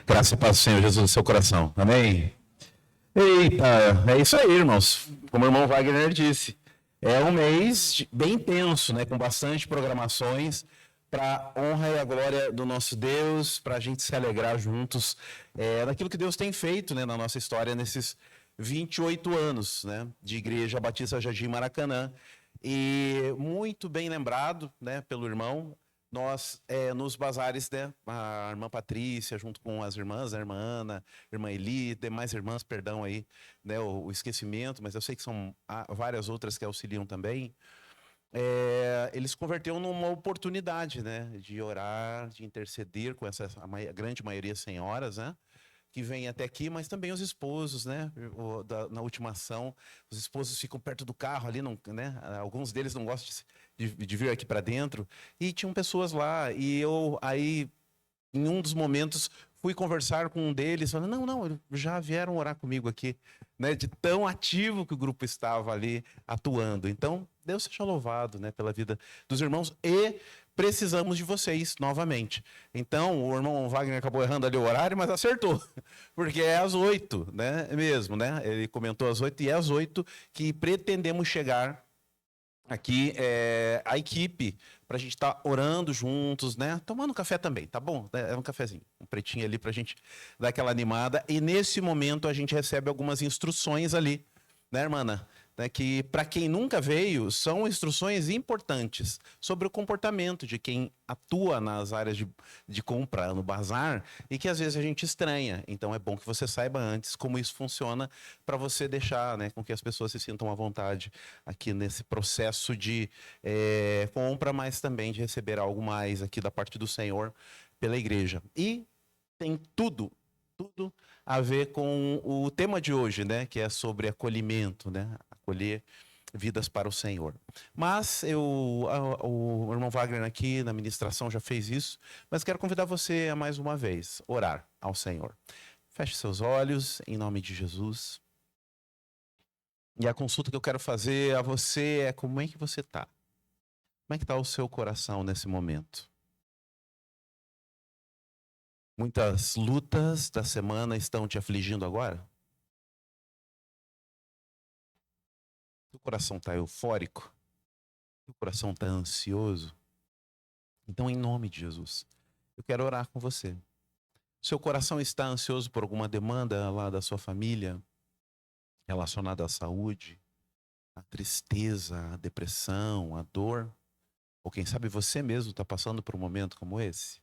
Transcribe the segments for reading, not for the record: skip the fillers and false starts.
Graça e paz do Senhor Jesus no seu coração. Amém? Eita, é isso aí, irmãos. Como o irmão Wagner disse, é um mês bem intenso, né? Com bastante programações para honra e a glória do nosso Deus, para a gente se alegrar juntos daquilo que Deus tem feito, né, na nossa história nesses 28 anos, né, de Igreja Batista Jardim Maracanã. E muito bem lembrado, né, pelo irmão. Nós, nos bazares, né, a irmã Patrícia, junto com as irmãs, a irmã Ana, a irmã Eli, demais irmãs, perdão aí, né, o esquecimento, mas eu sei que são várias outras que auxiliam também. Eles converteram numa oportunidade, né, de orar, de interceder com a grande maioria senhoras, né, que vêm até aqui, mas também os esposos, né? Na última ação, os esposos ficam perto do carro ali, não, né? Alguns deles não gostam de vir aqui para dentro. E tinham pessoas lá, e eu aí, em um dos momentos, fui conversar com um deles, falando, não, já vieram orar comigo aqui, né? De tão ativo que o grupo estava ali atuando. Então, Deus seja louvado, né? Pela vida dos irmãos e precisamos de vocês novamente. Então, o irmão Wagner acabou errando ali o horário, mas acertou, porque é às 8, né? Mesmo, né? Ele comentou às 8 e é às 8 que pretendemos chegar aqui, a equipe, para a gente estar orando juntos, né? Tomando café também, tá bom? É um cafezinho, um pretinho ali para a gente dar aquela animada. E nesse momento a gente recebe algumas instruções ali, né, irmã? Né, que para quem nunca veio, são instruções importantes sobre o comportamento de quem atua nas áreas de compra no bazar e que às vezes a gente estranha. Então é bom que você saiba antes como isso funciona para você deixar, né, com que as pessoas se sintam à vontade aqui nesse processo de compra, mas também de receber algo mais aqui da parte do Senhor pela igreja. E tem tudo a ver com o tema de hoje, né, que é sobre acolhimento, né, acolher vidas para o Senhor. Mas o irmão Wagner aqui na ministração já fez isso, mas quero convidar você a mais uma vez orar ao Senhor. Feche seus olhos em nome de Jesus. E a consulta que eu quero fazer a você é como é que você está? Como é que está o seu coração nesse momento? Muitas lutas da semana estão te afligindo agora? Seu coração está eufórico? Seu coração está ansioso? Então, em nome de Jesus, eu quero orar com você. Seu coração está ansioso por alguma demanda lá da sua família, relacionada à saúde, à tristeza, à depressão, à dor? Ou quem sabe você mesmo está passando por um momento como esse?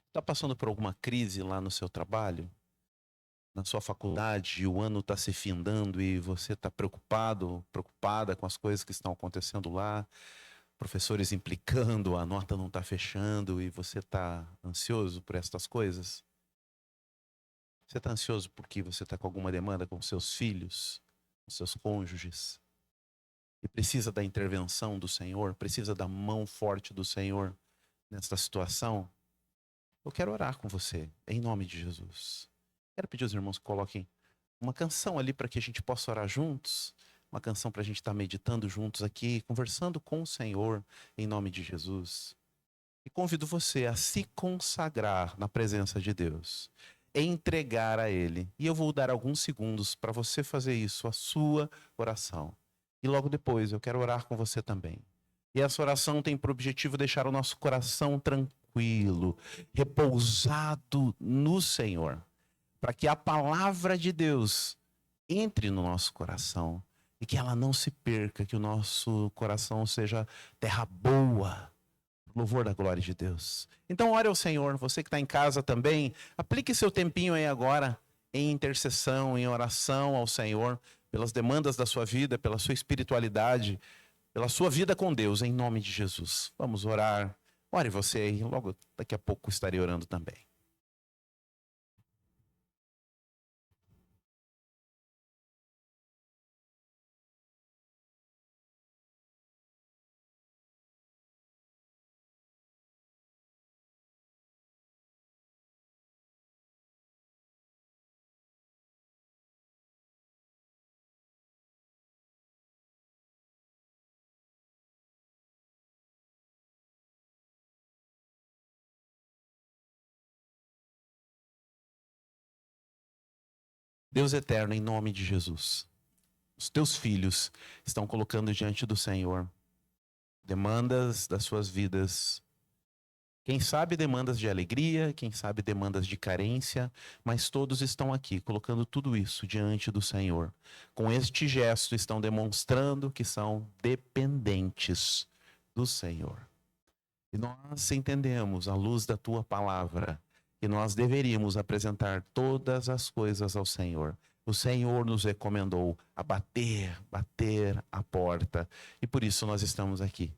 Está passando por alguma crise lá no seu trabalho? Na sua faculdade, o ano está se findando e você está preocupado, preocupada com as coisas que estão acontecendo lá, professores implicando, a nota não está fechando e você está ansioso por estas coisas? Você está ansioso porque você está com alguma demanda com seus filhos, com seus cônjuges, e precisa da intervenção do Senhor, precisa da mão forte do Senhor nesta situação? Eu quero orar com você, em nome de Jesus. Quero pedir aos irmãos que coloquem uma canção ali para que a gente possa orar juntos, uma canção para a gente estar meditando juntos aqui, conversando com o Senhor, em nome de Jesus. E convido você a se consagrar na presença de Deus, entregar a Ele. E eu vou dar alguns segundos para você fazer isso, a sua oração. E logo depois eu quero orar com você também. E essa oração tem por objetivo deixar o nosso coração tranquilo, repousado no Senhor, para que a palavra de Deus entre no nosso coração e que ela não se perca, que o nosso coração seja terra boa, louvor da glória de Deus. Então ore ao Senhor, você que está em casa também, aplique seu tempinho aí agora em intercessão, em oração ao Senhor, pelas demandas da sua vida, pela sua espiritualidade, pela sua vida com Deus, em nome de Jesus. Vamos orar. Ore você aí, logo daqui a pouco estarei orando também. Deus eterno, em nome de Jesus, os teus filhos estão colocando diante do Senhor demandas das suas vidas. Quem sabe demandas de alegria, quem sabe demandas de carência, mas todos estão aqui colocando tudo isso diante do Senhor. Com este gesto estão demonstrando que são dependentes do Senhor. E nós entendemos, à luz da tua palavra, que nós deveríamos apresentar todas as coisas ao Senhor. O Senhor nos recomendou a bater a porta, e por isso nós estamos aqui,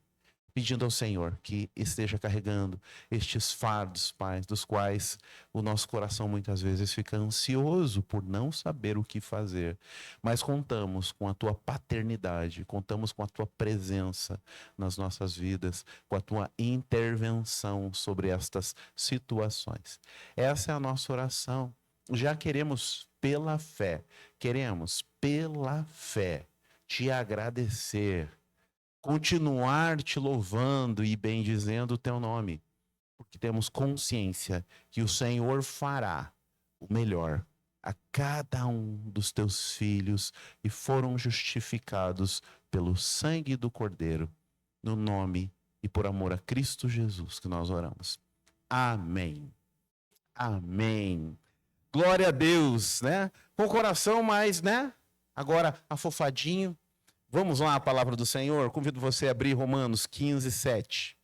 pedindo ao Senhor que esteja carregando estes fardos, Pai, dos quais o nosso coração muitas vezes fica ansioso por não saber o que fazer. Mas contamos com a tua paternidade, contamos com a tua presença nas nossas vidas, com a tua intervenção sobre estas situações. Essa é a nossa oração. Já queremos pela fé, te agradecer, continuar te louvando e bendizendo o teu nome, porque temos consciência que o Senhor fará o melhor a cada um dos teus filhos e foram justificados pelo sangue do Cordeiro, no nome e por amor a Cristo Jesus que nós oramos. Amém. Amém. Glória a Deus, né? Com o coração mais, né? Agora afofadinho. Vamos lá, a palavra do Senhor. Convido você a abrir Romanos 15, 7.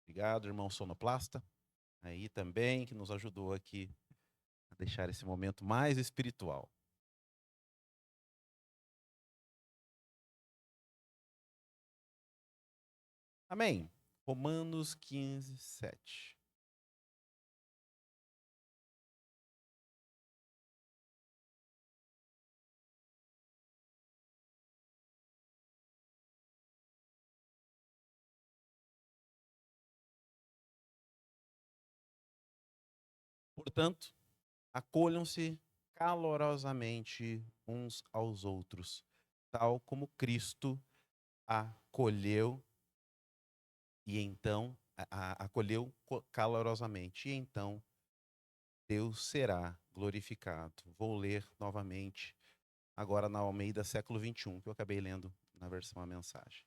Obrigado, irmão sonoplasta. Aí também, que nos ajudou aqui a deixar esse momento mais espiritual. Amém. Romanos 15, 7. Portanto, acolham-se calorosamente uns aos outros, tal como Cristo acolheu e então acolheu calorosamente, e então Deus será glorificado. Vou ler novamente, agora na Almeida século 21, que eu acabei lendo na versão a mensagem.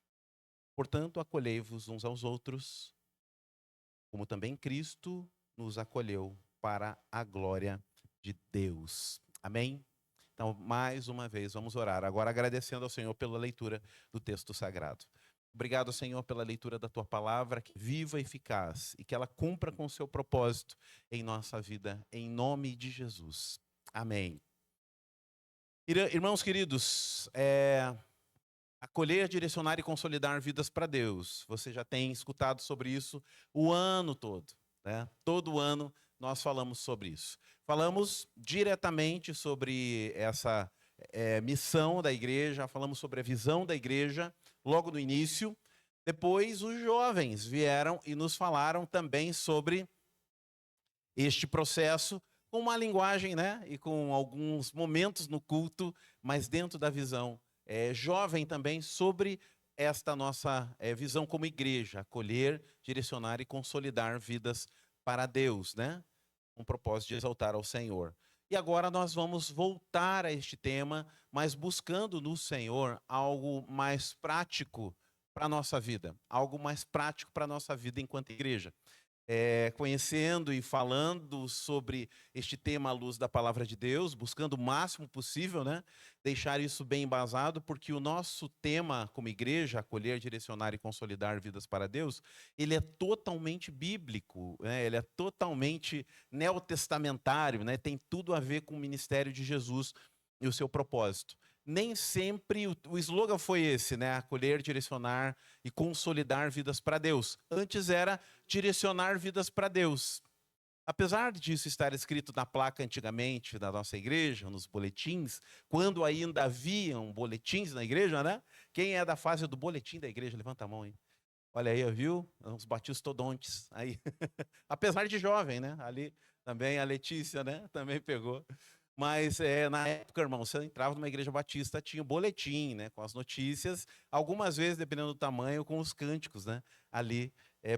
Portanto, acolhei-vos uns aos outros, como também Cristo nos acolheu para a glória de Deus. Amém? Então, mais uma vez, vamos orar. Agora agradecendo ao Senhor pela leitura do texto sagrado. Obrigado, Senhor, pela leitura da Tua palavra, que viva e eficaz, e que ela cumpra com o seu propósito em nossa vida, em nome de Jesus. Amém. Irmãos queridos, acolher, direcionar e consolidar vidas para Deus. Você já tem escutado sobre isso o ano todo, né? Todo ano nós falamos sobre isso. Falamos diretamente sobre essa missão da igreja, falamos sobre a visão da igreja logo no início. Depois os jovens vieram e nos falaram também sobre este processo com uma linguagem, né, e com alguns momentos no culto, mas dentro da visão jovem também, sobre esta nossa visão como igreja, acolher, direcionar e consolidar vidas para Deus, né? Um propósito de exaltar ao Senhor. E agora nós vamos voltar a este tema, mas buscando no Senhor algo mais prático para a nossa vida, algo mais prático para a nossa vida enquanto igreja. Conhecendo e falando sobre este tema à luz da palavra de Deus, buscando o máximo possível, né, deixar isso bem embasado, porque o nosso tema como igreja, acolher, direcionar e consolidar vidas para Deus, ele é totalmente bíblico, né, ele é totalmente neotestamentário, né, tem tudo a ver com o ministério de Jesus e o seu propósito. Nem sempre o slogan foi esse, né? Acolher, direcionar e consolidar vidas para Deus. Antes era direcionar vidas para Deus. Apesar disso estar escrito na placa antigamente da nossa igreja, nos boletins, quando ainda haviam boletins na igreja, né? Quem é da fase do boletim da igreja? Levanta a mão aí. Olha aí, viu? Os batistodontes aí. Apesar de jovem, né? Ali também a Letícia, né? Também pegou. Mas na época, irmão, você entrava numa igreja batista, tinha o boletim, né, com as notícias, algumas vezes, dependendo do tamanho, com os cânticos, né, ali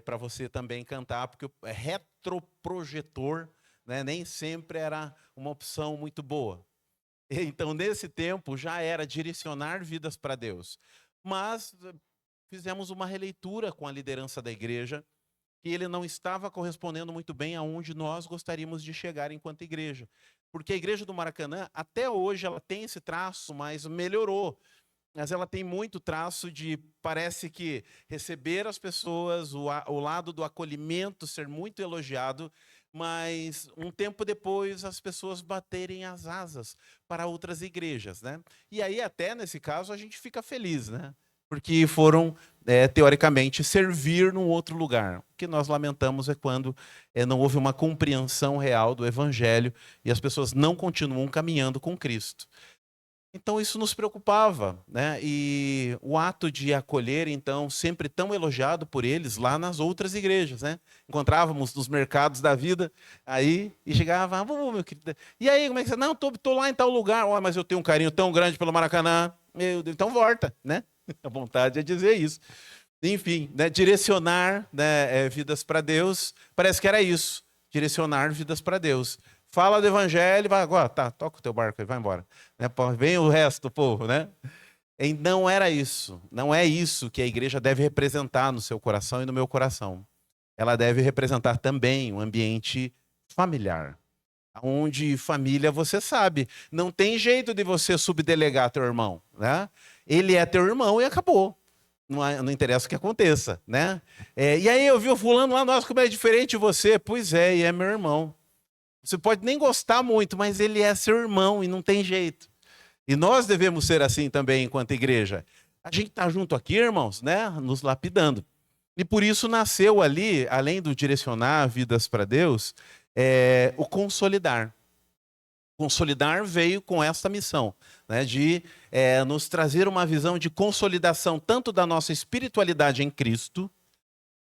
para você também cantar, porque o retroprojetor, né, nem sempre era uma opção muito boa. Então, nesse tempo, já era direcionar vidas para Deus. Mas fizemos uma releitura com a liderança da igreja, que ele não estava correspondendo muito bem aonde nós gostaríamos de chegar enquanto igreja. Porque a igreja do Maracanã, até hoje, ela tem esse traço, mas melhorou. Mas ela tem muito traço de, parece que receber as pessoas, o lado do acolhimento ser muito elogiado, mas um tempo depois as pessoas baterem as asas para outras igrejas, né? E aí até nesse caso a gente fica feliz, né? Porque foram, teoricamente, servir num outro lugar. O que nós lamentamos é quando não houve uma compreensão real do evangelho e as pessoas não continuam caminhando com Cristo. Então isso nos preocupava, né? E o ato de acolher, então, sempre tão elogiado por eles lá nas outras igrejas, né? Encontrávamos nos mercados da vida aí e chegava, meu querido, e aí, como é que você? Não, tô lá em tal lugar, mas eu tenho um carinho tão grande pelo Maracanã, meu Deus, então volta, né? A vontade é dizer isso. Enfim, né? Direcionar, né, vidas para Deus, parece que era isso, direcionar vidas para Deus. Fala do evangelho, vai agora, tá, toca o teu barco aí, vai embora. Né, vem o resto do povo, né? E não era isso, não é isso que a igreja deve representar no seu coração e no meu coração. Ela deve representar também um ambiente familiar, onde família, você sabe, não tem jeito de você subdelegar teu irmão, né? Ele é teu irmão e acabou. Não interessa o que aconteça, né? E aí eu vi o fulano lá, nossa, como é diferente de você. Pois é, e é meu irmão. Você pode nem gostar muito, mas ele é seu irmão e não tem jeito. E nós devemos ser assim também enquanto igreja. A gente está junto aqui, irmãos, né? Nos lapidando. E por isso nasceu ali, além do direcionar vidas para Deus, o consolidar. Consolidar veio com essa missão, né, de nos trazer uma visão de consolidação tanto da nossa espiritualidade em Cristo,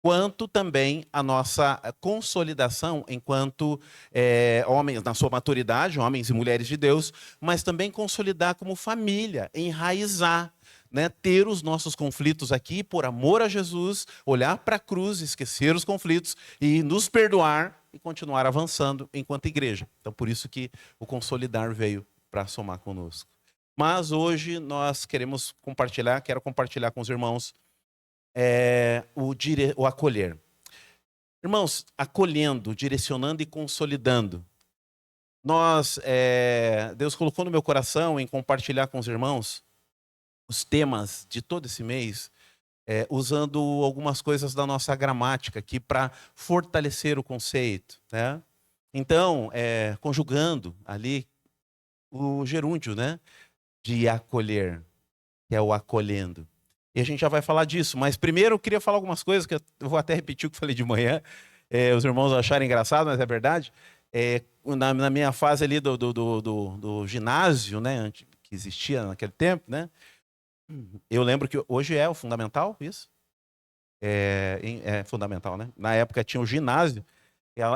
quanto também a nossa consolidação enquanto homens, na sua maturidade, homens e mulheres de Deus, mas também consolidar como família, enraizar, né, ter os nossos conflitos aqui por amor a Jesus, olhar para a cruz, esquecer os conflitos e nos perdoar e continuar avançando enquanto igreja. Então, por isso que o consolidar veio para somar conosco. Mas hoje nós quero compartilhar com os irmãos o acolher. Irmãos, acolhendo, direcionando e consolidando. Deus colocou no meu coração em compartilhar com os irmãos os temas de todo esse mês, usando algumas coisas da nossa gramática aqui para fortalecer o conceito, né? Então, conjugando ali o gerúndio, né, de acolher, que é o acolhendo. E a gente já vai falar disso, mas primeiro eu queria falar algumas coisas que eu vou até repetir o que eu falei de manhã, os irmãos acharem engraçado, mas é verdade. Na minha fase ali do ginásio, né, que existia naquele tempo, né, eu lembro que hoje é o fundamental, isso? É fundamental, né? Na época tinha o ginásio.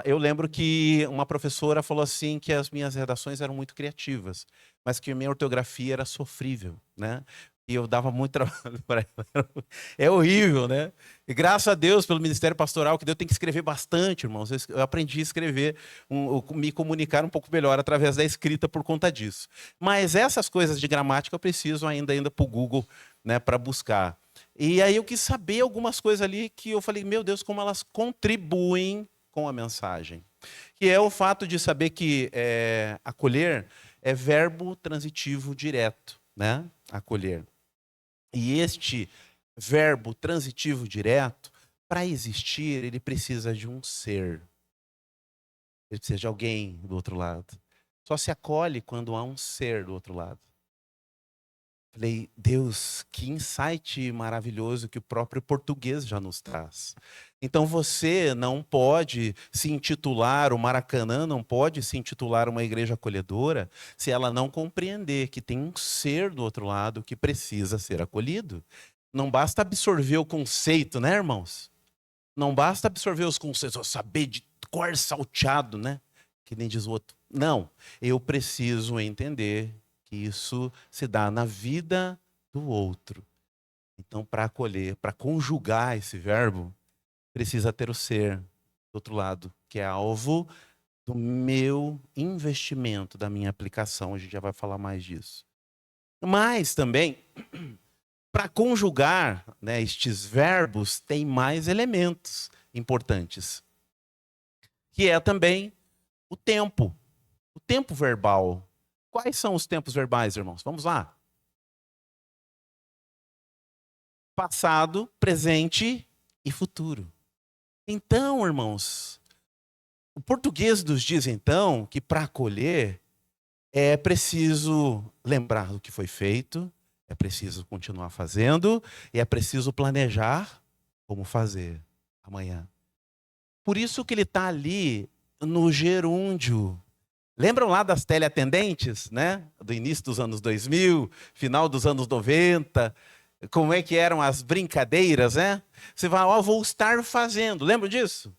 Eu lembro que uma professora falou assim que as minhas redações eram muito criativas, mas que a minha ortografia era sofrível, né? E eu dava muito trabalho para ela. É horrível, né? E graças a Deus pelo Ministério Pastoral, que Deus tem que escrever bastante, irmãos. Eu aprendi a escrever, me comunicar um pouco melhor através da escrita por conta disso. Mas essas coisas de gramática eu preciso ainda para o Google, né, para buscar. E aí eu quis saber algumas coisas ali que eu falei, meu Deus, como elas contribuem com a mensagem. Que é o fato de saber que acolher é verbo transitivo direto, né? Acolher. E este verbo transitivo direto, para existir, ele precisa de um ser. Ele precisa de alguém do outro lado. Só se acolhe quando há um ser do outro lado. Falei, Deus, que insight maravilhoso que o próprio português já nos traz. Então você não pode se intitular, o Maracanã não pode se intitular uma igreja acolhedora se ela não compreender que tem um ser do outro lado que precisa ser acolhido. Não basta absorver o conceito, né, irmãos? Não basta absorver os conceitos, saber de cor salteado, né? que nem diz o outro. Não, eu preciso entender que isso se dá na vida do outro. Então, para acolher, para conjugar esse verbo, precisa ter o ser do outro lado, que é alvo do meu investimento, da minha aplicação. A gente já vai falar mais disso. Mas também, para conjugar, né, estes verbos, tem mais elementos importantes, que é também o tempo verbal. Quais são os tempos verbais, irmãos? Vamos lá. Passado, presente e futuro. Então, irmãos, o português nos diz então que para acolher é preciso lembrar do que foi feito, é preciso continuar fazendo e é preciso planejar como fazer amanhã. Por isso que ele está ali no gerúndio. Lembram lá das teleatendentes, né? Do início dos anos 2000, final dos anos 90, como é que eram as brincadeiras, né? Você vai, ó, vou estar fazendo. Lembra disso?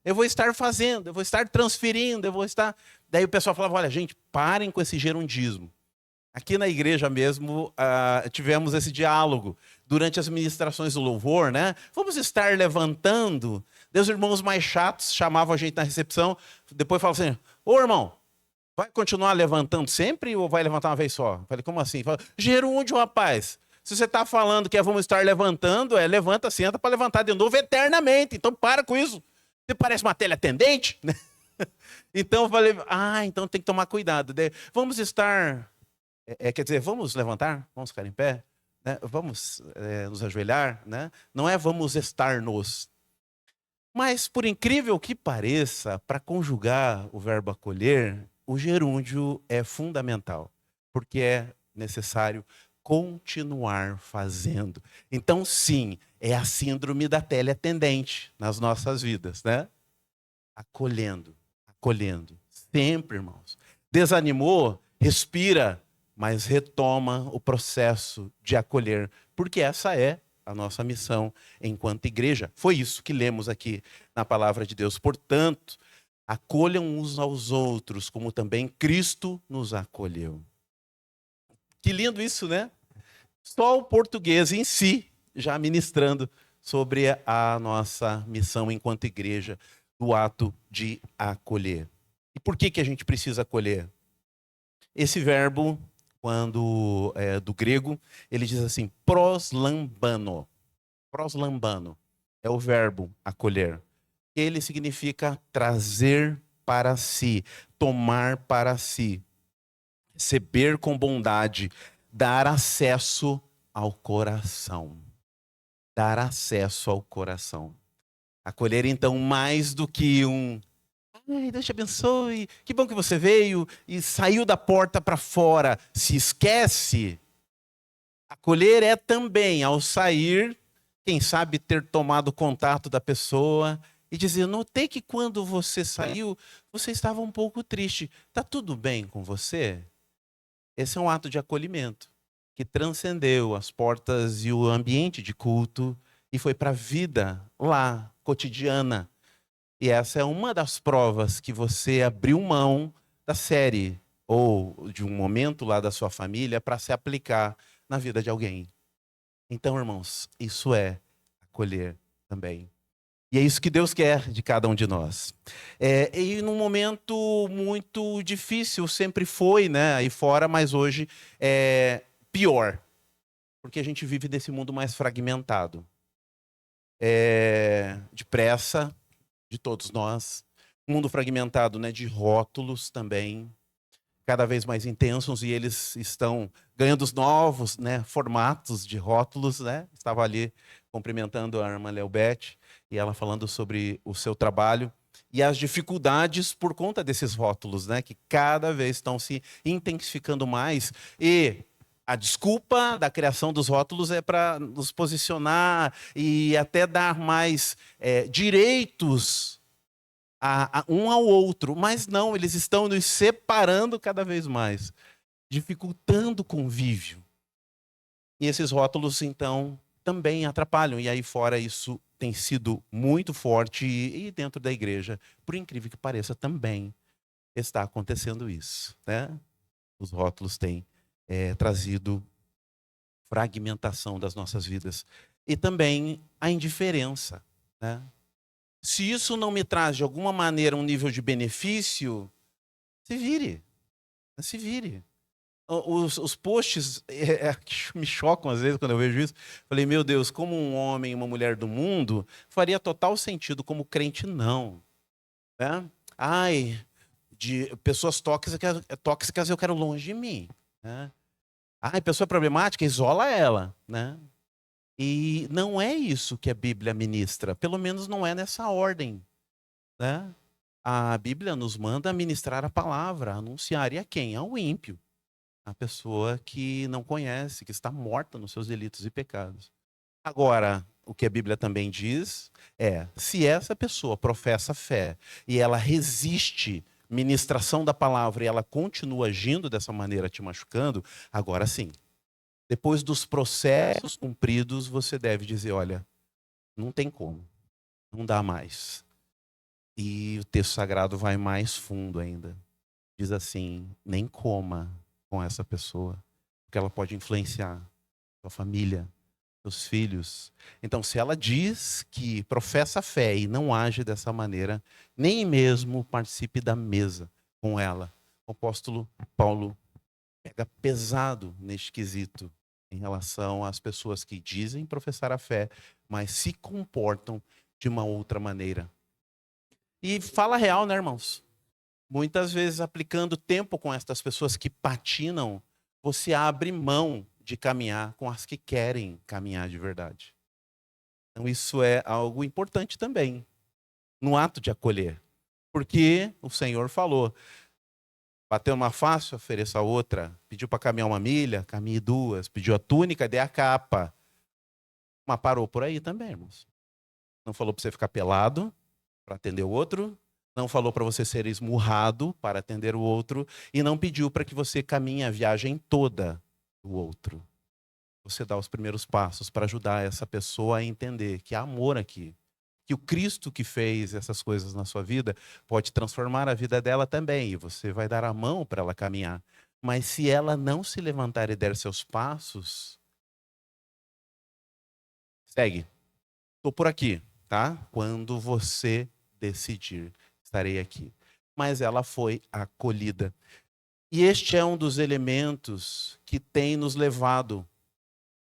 Eu vou estar fazendo, eu vou estar transferindo, eu vou estar... Daí o pessoal falava, olha, gente, parem com esse gerundismo. Aqui na igreja mesmo, tivemos esse diálogo durante as ministrações do louvor, né? Vamos estar levantando. Os irmãos mais chatos chamavam a gente na recepção, depois falavam assim, ô irmão, vai continuar levantando sempre ou vai levantar uma vez só? Eu falei, como assim? Falei, gerúndio, rapaz. Se você está falando que vamos estar levantando, levanta, senta para levantar de novo eternamente. Então para com isso. Você parece uma teleatendente, né? Então eu falei, então tem que tomar cuidado. Vamos estar, quer dizer, vamos levantar, vamos ficar em pé, né? Vamos nos ajoelhar, né? Não é vamos estar-nos. Mas por incrível que pareça, para conjugar o verbo acolher, o gerúndio é fundamental, porque é necessário continuar fazendo. Então, sim, é a síndrome da teleatendente nas nossas vidas, né? Acolhendo, acolhendo. Sempre, irmãos. Desanimou, respira, mas retoma o processo de acolher, porque essa é a nossa missão enquanto igreja. Foi isso que lemos aqui na palavra de Deus. Portanto, acolham uns aos outros, como também Cristo nos acolheu. Que lindo isso, né? Só o português em si, já ministrando sobre a nossa missão enquanto igreja, do ato de acolher. E por que a gente precisa acolher? Esse verbo, quando é do grego, ele diz assim, proslambano. Proslambano é o verbo acolher. Ele significa trazer para si, tomar para si, receber com bondade, dar acesso ao coração. Dar acesso ao coração. Acolher, então, mais do que ai, Deus te abençoe, que bom que você veio e saiu da porta para fora. Se esquece. Acolher é também, ao sair, quem sabe ter tomado contato da pessoa e dizer, notei que quando você saiu, você estava um pouco triste. Está tudo bem com você? Esse é um ato de acolhimento que transcendeu as portas e o ambiente de culto e foi para a vida lá, cotidiana. E essa é uma das provas que você abriu mão da série ou de um momento lá da sua família para se aplicar na vida de alguém. Então, irmãos, isso é acolher também. E é isso que Deus quer de cada um de nós. E num momento muito difícil, sempre foi, né, aí fora, mas hoje é pior. Porque a gente vive nesse mundo mais fragmentado. Depressa, de todos nós. Um mundo fragmentado, né, de rótulos também, cada vez mais intensos, e eles estão ganhando os novos, né, formatos de rótulos, né? Estava ali cumprimentando a irmã Leobete, e ela falando sobre o seu trabalho e as dificuldades por conta desses rótulos, né, que cada vez estão se intensificando mais. E a desculpa da criação dos rótulos é para nos posicionar e até dar mais direitos um ao outro. Mas não, eles estão nos separando cada vez mais, dificultando o convívio. E esses rótulos, então, também atrapalham. E aí fora isso tem sido muito forte e dentro da igreja, por incrível que pareça, também. está acontecendo isso, né? Os rótulos têm trazido fragmentação das nossas vidas. E também a indiferença, né? Se isso não me traz, de alguma maneira, um nível de benefício, se vire. Se vire. Os posts que me chocam às vezes quando eu vejo isso. Falei, meu Deus, como um homem e uma mulher do mundo faria total sentido, como crente, não. Né? Ai, de pessoas tóxicas eu quero longe de mim. Né? Ai, pessoa problemática, isola ela. Né? E não é isso que a Bíblia ministra. Pelo menos não é nessa ordem. Né? A Bíblia nos manda ministrar a palavra, anunciar. E a quem? Ao ímpio. A pessoa que não conhece, que está morta nos seus delitos e pecados. Agora, o que a Bíblia também diz se essa pessoa professa fé e ela resiste ministração da palavra e ela continua agindo dessa maneira, te machucando, agora sim. Depois dos processos cumpridos, você deve dizer, olha, não tem como, não dá mais. E o texto sagrado vai mais fundo ainda. Diz assim, nem coma com essa pessoa, porque ela pode influenciar sua família, seus filhos. Então, se ela diz que professa fé e não age dessa maneira, nem mesmo participe da mesa com ela. O apóstolo Paulo pega pesado neste quesito em relação às pessoas que dizem professar a fé, mas se comportam de uma outra maneira. E fala real, né, irmãos? Muitas vezes, aplicando tempo com estas pessoas que patinam, você abre mão de caminhar com as que querem caminhar de verdade. Então, isso é algo importante também, no ato de acolher. Porque o Senhor falou, bateu uma face, ofereça outra. Pediu para caminhar uma milha, caminhe duas. Pediu a túnica, dê a capa. Mas parou por aí também, irmãos. Não falou para você ficar pelado para atender o outro. Não falou para você ser esmurrado para atender o outro. E não pediu para que você caminhe a viagem toda do outro. Você dá os primeiros passos para ajudar essa pessoa a entender que há amor aqui. Que o Cristo que fez essas coisas na sua vida pode transformar a vida dela também. E você vai dar a mão para ela caminhar. Mas se ela não se levantar e der seus passos, segue. Estou por aqui, tá? Quando você decidir, estarei aqui. Mas ela foi acolhida. E este é um dos elementos que tem nos levado,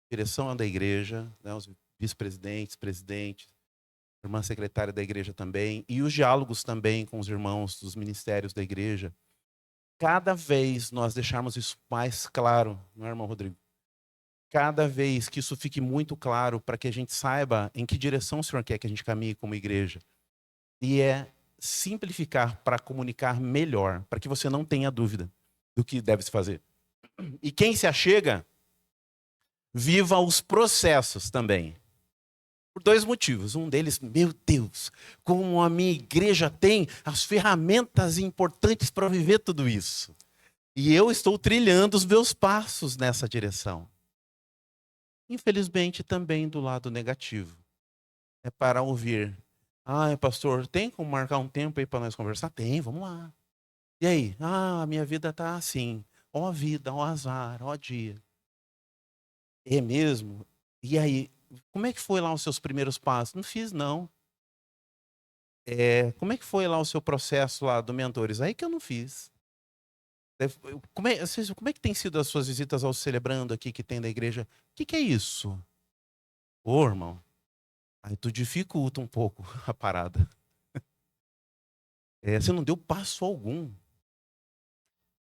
direção da igreja, né, os vice-presidentes, presidentes, irmã secretária da igreja também, e os diálogos também com os irmãos dos ministérios da igreja. Cada vez nós deixarmos isso mais claro, não é, irmão Rodrigo? Cada vez que isso fique muito claro para que a gente saiba em que direção o Senhor quer que a gente caminhe como igreja. E é simplificar para comunicar melhor, para que você não tenha dúvida do que deve se fazer. E quem se achega, viva os processos também. Por dois motivos. Um deles, meu Deus, como a minha igreja tem as ferramentas importantes para viver tudo isso. E eu estou trilhando os meus passos nessa direção. Infelizmente, também do lado negativo. É para ouvir. Ah, pastor, tem como marcar um tempo aí para nós conversar? Tem, vamos lá. E aí? Ah, a minha vida está assim. Ó vida, ó azar, ó dia. É mesmo? E aí? Como é que foi lá os seus primeiros passos? Não fiz, não. Como é que foi lá o seu processo lá do Mentores? Aí que eu não fiz. Como é que tem sido as suas visitas ao Celebrando aqui que tem da igreja? O que é isso? Ô, irmão, aí tu dificulta um pouco a parada. Você não deu passo algum.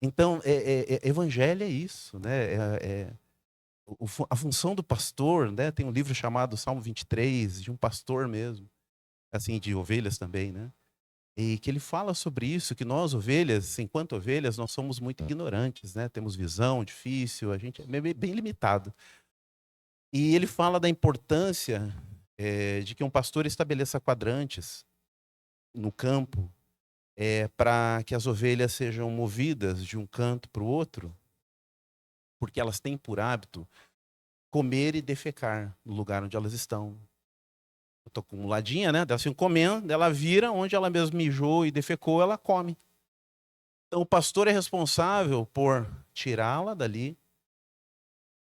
Então, evangelho é isso, né? A função do pastor, né? Tem um livro chamado Salmo 23, de um pastor mesmo, assim, de ovelhas também, né? E que ele fala sobre isso, que nós, ovelhas, enquanto ovelhas, nós somos muito ignorantes, né? Temos visão difícil, a gente é bem limitado. E ele fala da importância de que um pastor estabeleça quadrantes no campo para que as ovelhas sejam movidas de um canto para o outro, porque elas têm por hábito comer e defecar no lugar onde elas estão. Eu estou acumuladinha, né? Elas ficam comendo, ela vira, onde ela mesmo mijou e defecou, ela come. Então, o pastor é responsável por tirá-la dali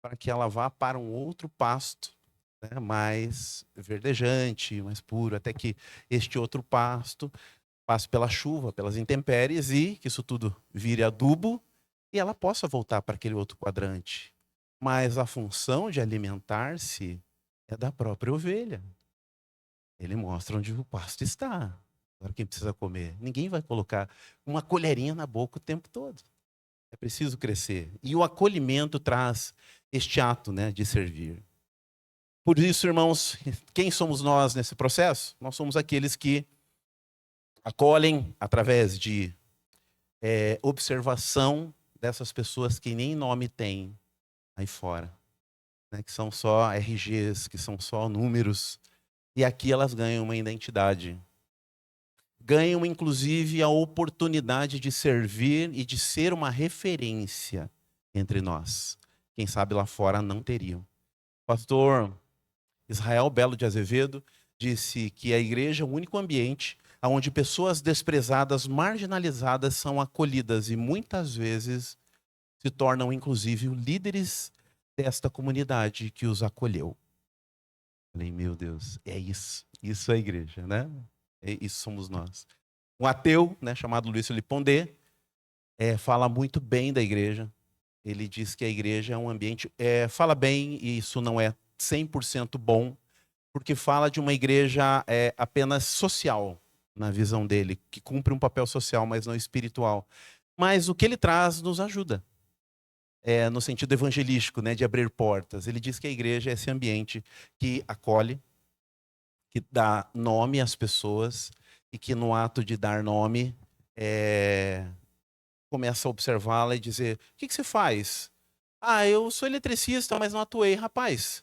para que ela vá para um outro pasto, né, mais verdejante, mais puro, até que este outro pasto passe pela chuva, pelas intempéries e que isso tudo vire adubo e ela possa voltar para aquele outro quadrante. Mas a função de alimentar-se é da própria ovelha. Ele mostra onde o pasto está. Agora quem precisa comer? Ninguém vai colocar uma colherinha na boca o tempo todo. É preciso crescer. E o acolhimento traz este ato, né, de servir. Por isso, irmãos, quem somos nós nesse processo? Nós somos aqueles que acolhem através de observação dessas pessoas que nem nome têm aí fora, né, que são só RGs, que são só números. E aqui elas ganham uma identidade. Ganham, inclusive, a oportunidade de servir e de ser uma referência entre nós. Quem sabe lá fora não teriam. Pastor Israel Belo de Azevedo disse que a igreja é o único ambiente onde pessoas desprezadas, marginalizadas, são acolhidas e muitas vezes se tornam, inclusive, líderes desta comunidade que os acolheu. Falei, meu Deus, é isso. Isso é a igreja, né? Isso somos nós. Um ateu, né, chamado Luiz Felipe Pondé, fala muito bem da igreja. Ele diz que a igreja é um ambiente... fala bem, e isso não é 100% bom, porque fala de uma igreja apenas social, na visão dele, que cumpre um papel social, mas não espiritual. Mas o que ele traz nos ajuda. No sentido evangelístico, né, de abrir portas. Ele diz que a igreja é esse ambiente que acolhe, que dá nome às pessoas e que no ato de dar nome começa a observá-la e dizer, o que você faz? Ah, eu sou eletricista, mas não atuei. Rapaz,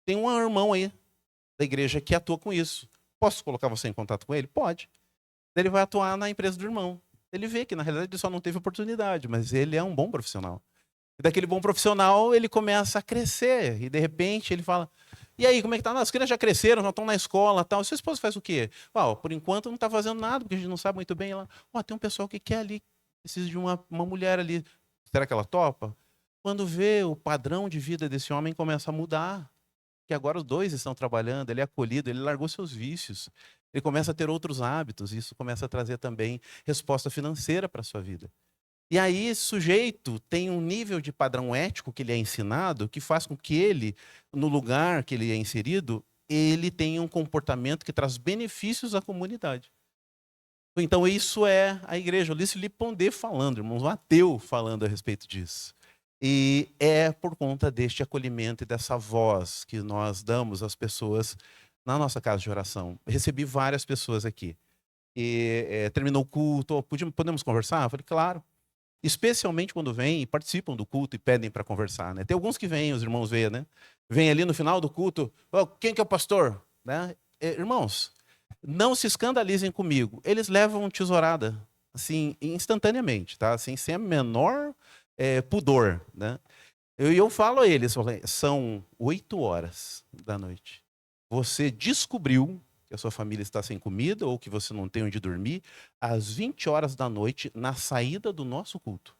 tem um irmão aí da igreja que atua com isso. Posso colocar você em contato com ele? Pode. Ele vai atuar na empresa do irmão. Ele vê que na realidade ele só não teve oportunidade, mas ele é um bom profissional. E daquele bom profissional ele começa a crescer e de repente ele fala, e aí, como é que tá? As crianças já cresceram, já estão na escola, tal. Sua esposa faz o quê? Por enquanto não está fazendo nada, porque a gente não sabe muito bem. Ela, tem um pessoal que quer ali, precisa de uma mulher ali. Será que ela topa? Quando vê o padrão de vida desse homem começa a mudar, que agora os dois estão trabalhando, ele é acolhido, ele largou seus vícios, ele começa a ter outros hábitos, e isso começa a trazer também resposta financeira para a sua vida. E aí esse sujeito tem um nível de padrão ético que ele é ensinado, que faz com que ele, no lugar que ele é inserido, ele tenha um comportamento que traz benefícios à comunidade. Então isso é a igreja. Luiz Felipe Pondé falando, irmãos, um ateu falando a respeito disso. E é por conta deste acolhimento e dessa voz que nós damos às pessoas na nossa casa de oração. Recebi várias pessoas aqui. E terminou o culto, podemos conversar? Eu falei, claro. Especialmente quando vêm e participam do culto e pedem para conversar, né? Tem alguns que vêm, os irmãos veem, né? Vêm ali no final do culto, quem que é o pastor? Né? Irmãos, não se escandalizem comigo. Eles levam tesourada, assim, instantaneamente, tá? Assim, sem a menor pudor, né? Eu falo a eles, são 8 horas da noite. Você descobriu que a sua família está sem comida ou que você não tem onde dormir, às 20 horas da noite, na saída do nosso culto.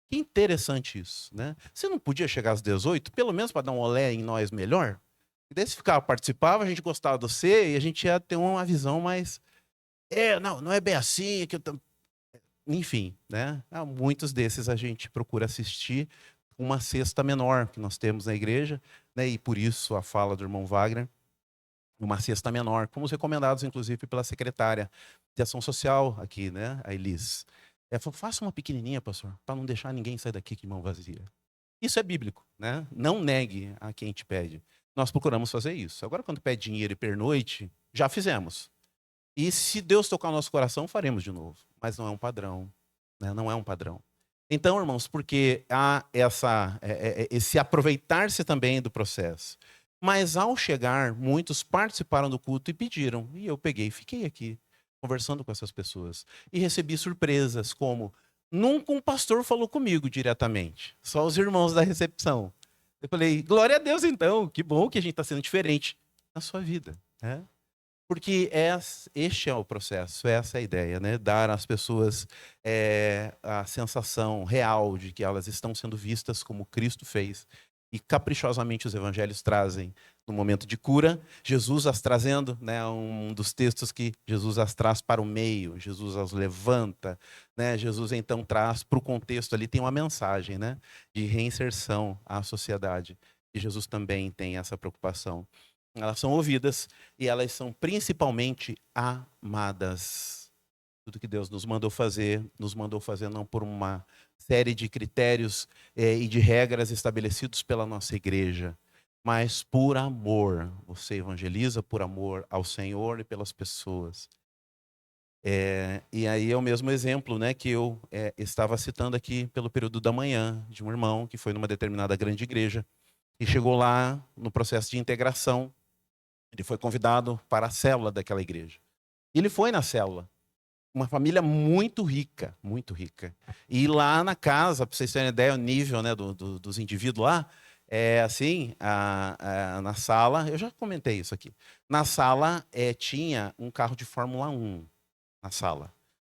Que interessante isso, né? Você não podia chegar às 18, pelo menos para dar um olé em nós melhor? E daí você participava, a gente gostava de você e a gente ia ter uma visão mais... não é bem assim, que eu... Enfim, né? Muitos desses a gente procura assistir uma cesta menor que nós temos na igreja, né? E por isso a fala do irmão Wagner, uma cesta menor, como os recomendados, inclusive, pela secretária de Ação Social aqui, né, a Elis. Falou, faça uma pequenininha, pastor, para não deixar ninguém sair daqui com mão vazia. Isso é bíblico, né? Não negue a quem te pede. Nós procuramos fazer isso. Agora, quando pede dinheiro e pernoite, já fizemos. E se Deus tocar o nosso coração, faremos de novo. Mas não é um padrão, né? Não é um padrão. Então, irmãos, porque há esse aproveitar-se também do processo. Mas ao chegar, muitos participaram do culto e pediram. E eu peguei e fiquei aqui, conversando com essas pessoas. E recebi surpresas, como nunca um pastor falou comigo diretamente. Só os irmãos da recepção. Eu falei, glória a Deus então, que bom que a gente está sendo diferente na sua vida. Né? Porque este é o processo, essa é a ideia, né? Dar às pessoas a sensação real de que elas estão sendo vistas como Cristo fez. E caprichosamente os evangelhos trazem no momento de cura, Jesus as trazendo, né? Um dos textos que Jesus as traz para o meio, Jesus as levanta, né? Jesus então traz para o contexto ali, tem uma mensagem, né? De reinserção à sociedade. E Jesus também tem essa preocupação. Elas são ouvidas e elas são principalmente amadas. Tudo que Deus nos mandou fazer não por uma série de critérios e de regras estabelecidos pela nossa igreja, mas por amor. Você evangeliza por amor ao Senhor e pelas pessoas. E aí é o mesmo exemplo, né, que eu estava citando aqui pelo período da manhã, de um irmão que foi numa determinada grande igreja e chegou lá no processo de integração. Ele foi convidado para a célula daquela igreja. E ele foi na célula. Uma família muito rica, muito rica. E lá na casa, para vocês terem ideia, o nível, né, dos indivíduos lá, assim, na sala, eu já comentei isso aqui. Na sala tinha um carro de Fórmula 1, na sala.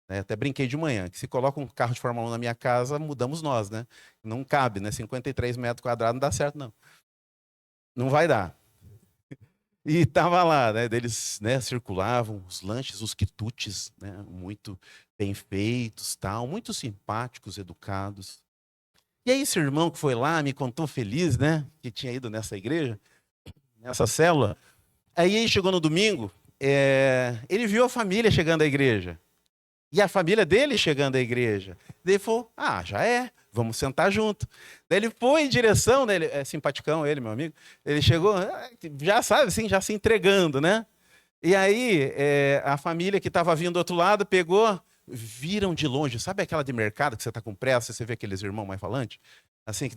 Até brinquei de manhã, que se coloca um carro de Fórmula 1 na minha casa, mudamos nós, né? Não cabe, né? 53 metros quadrados não dá certo, não. Não vai dar. E estava lá, né? Eles, né, circulavam os lanches, os quitutes, né, muito bem feitos, tal, muito simpáticos, educados. E aí esse irmão que foi lá me contou feliz, né, que tinha ido nessa igreja, nessa célula. Aí chegou no domingo, ele viu a família chegando à igreja. E a família dele chegando à igreja. Daí ele falou, já é, vamos sentar junto. Daí ele foi em direção, né, ele é simpaticão ele, meu amigo. Ele chegou, já sabe, assim, já se entregando, né? E aí a família que estava vindo do outro lado pegou, viram de longe. Sabe aquela de mercado que você está com pressa, você vê aqueles irmãos mais falantes? Assim, que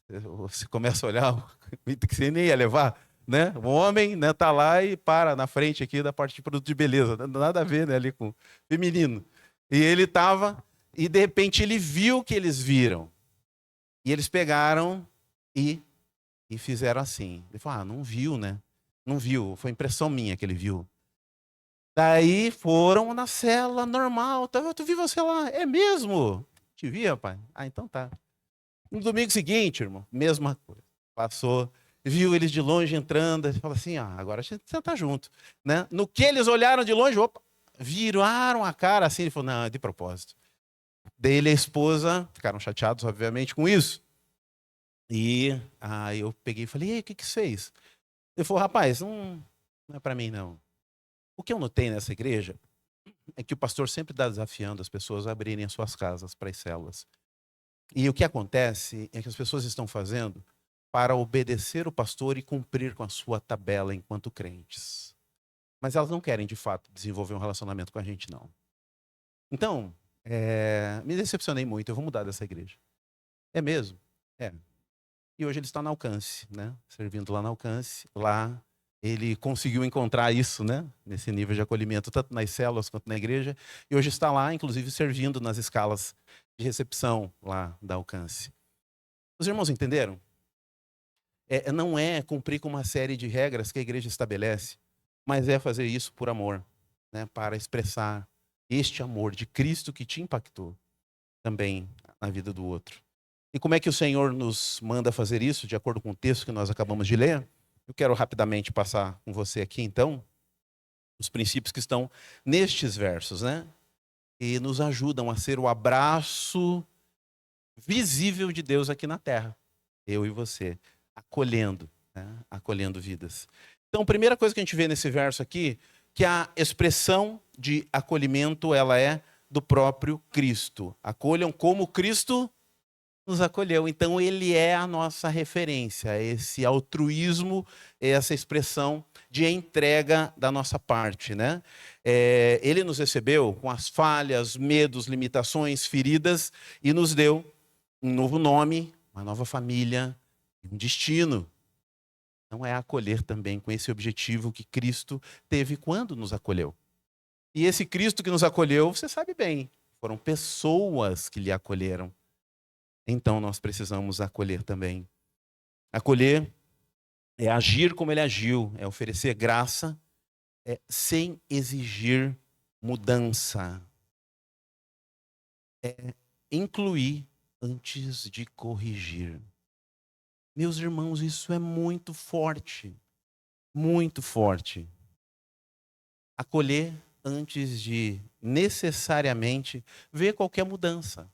você começa a olhar, que você nem ia levar. Né? O homem, né, tá lá e para na frente aqui da parte de produto de beleza, nada a ver, né, ali com feminino. E ele estava, e de repente ele viu que eles viram. E eles pegaram e fizeram assim. Ele falou, não viu, né? Não viu, foi impressão minha que ele viu. Daí foram na cela normal, tu viu você lá? É mesmo? Te vi, rapaz? Então tá. No domingo seguinte, irmão, mesma coisa. Passou, viu eles de longe entrando, ele falou assim, agora a gente senta junto. Né? No que eles olharam de longe, viraram a cara assim, ele falou, não, é de propósito. Daí ele e a esposa ficaram chateados, obviamente, com isso. E aí eu peguei e falei, e aí, o que você fez? Ele falou, rapaz, não é para mim, não. O que eu notei nessa igreja é que o pastor sempre está desafiando as pessoas a abrirem as suas casas para as células. E o que acontece é que as pessoas estão fazendo para obedecer o pastor e cumprir com a sua tabela enquanto crentes. Mas elas não querem, de fato, desenvolver um relacionamento com a gente, não. Então, me decepcionei muito, eu vou mudar dessa igreja. É mesmo? É. E hoje ele está no Alcance, né? Servindo lá no Alcance. Lá ele conseguiu encontrar isso, né? Nesse nível de acolhimento, tanto nas células quanto na igreja. E hoje está lá, inclusive, servindo nas escalas de recepção lá da Alcance. Os irmãos entenderam? Não é cumprir com uma série de regras que a igreja estabelece, mas é fazer isso por amor, né? Para expressar este amor de Cristo que te impactou também na vida do outro. E como é que o Senhor nos manda fazer isso, de acordo com o texto que nós acabamos de ler? Eu quero rapidamente passar com você aqui, então, os princípios que estão nestes versos, né? E nos ajudam a ser o abraço visível de Deus aqui na terra. Eu e você, acolhendo, né? Acolhendo vidas. Então, a primeira coisa que a gente vê nesse verso aqui, que a expressão de acolhimento, ela é do próprio Cristo. Acolham como Cristo nos acolheu. Então ele é a nossa referência, esse altruísmo, essa expressão de entrega da nossa parte, né? Ele nos recebeu com as falhas, medos, limitações, feridas e nos deu um novo nome, uma nova família, um destino. Não é acolher também com esse objetivo que Cristo teve quando nos acolheu. E esse Cristo que nos acolheu, você sabe bem, foram pessoas que lhe acolheram. Então nós precisamos acolher também. Acolher é agir como ele agiu, é oferecer graça, sem exigir mudança. Incluir antes de corrigir. Meus irmãos, isso é muito forte. Muito forte. Acolher antes de necessariamente ver qualquer mudança.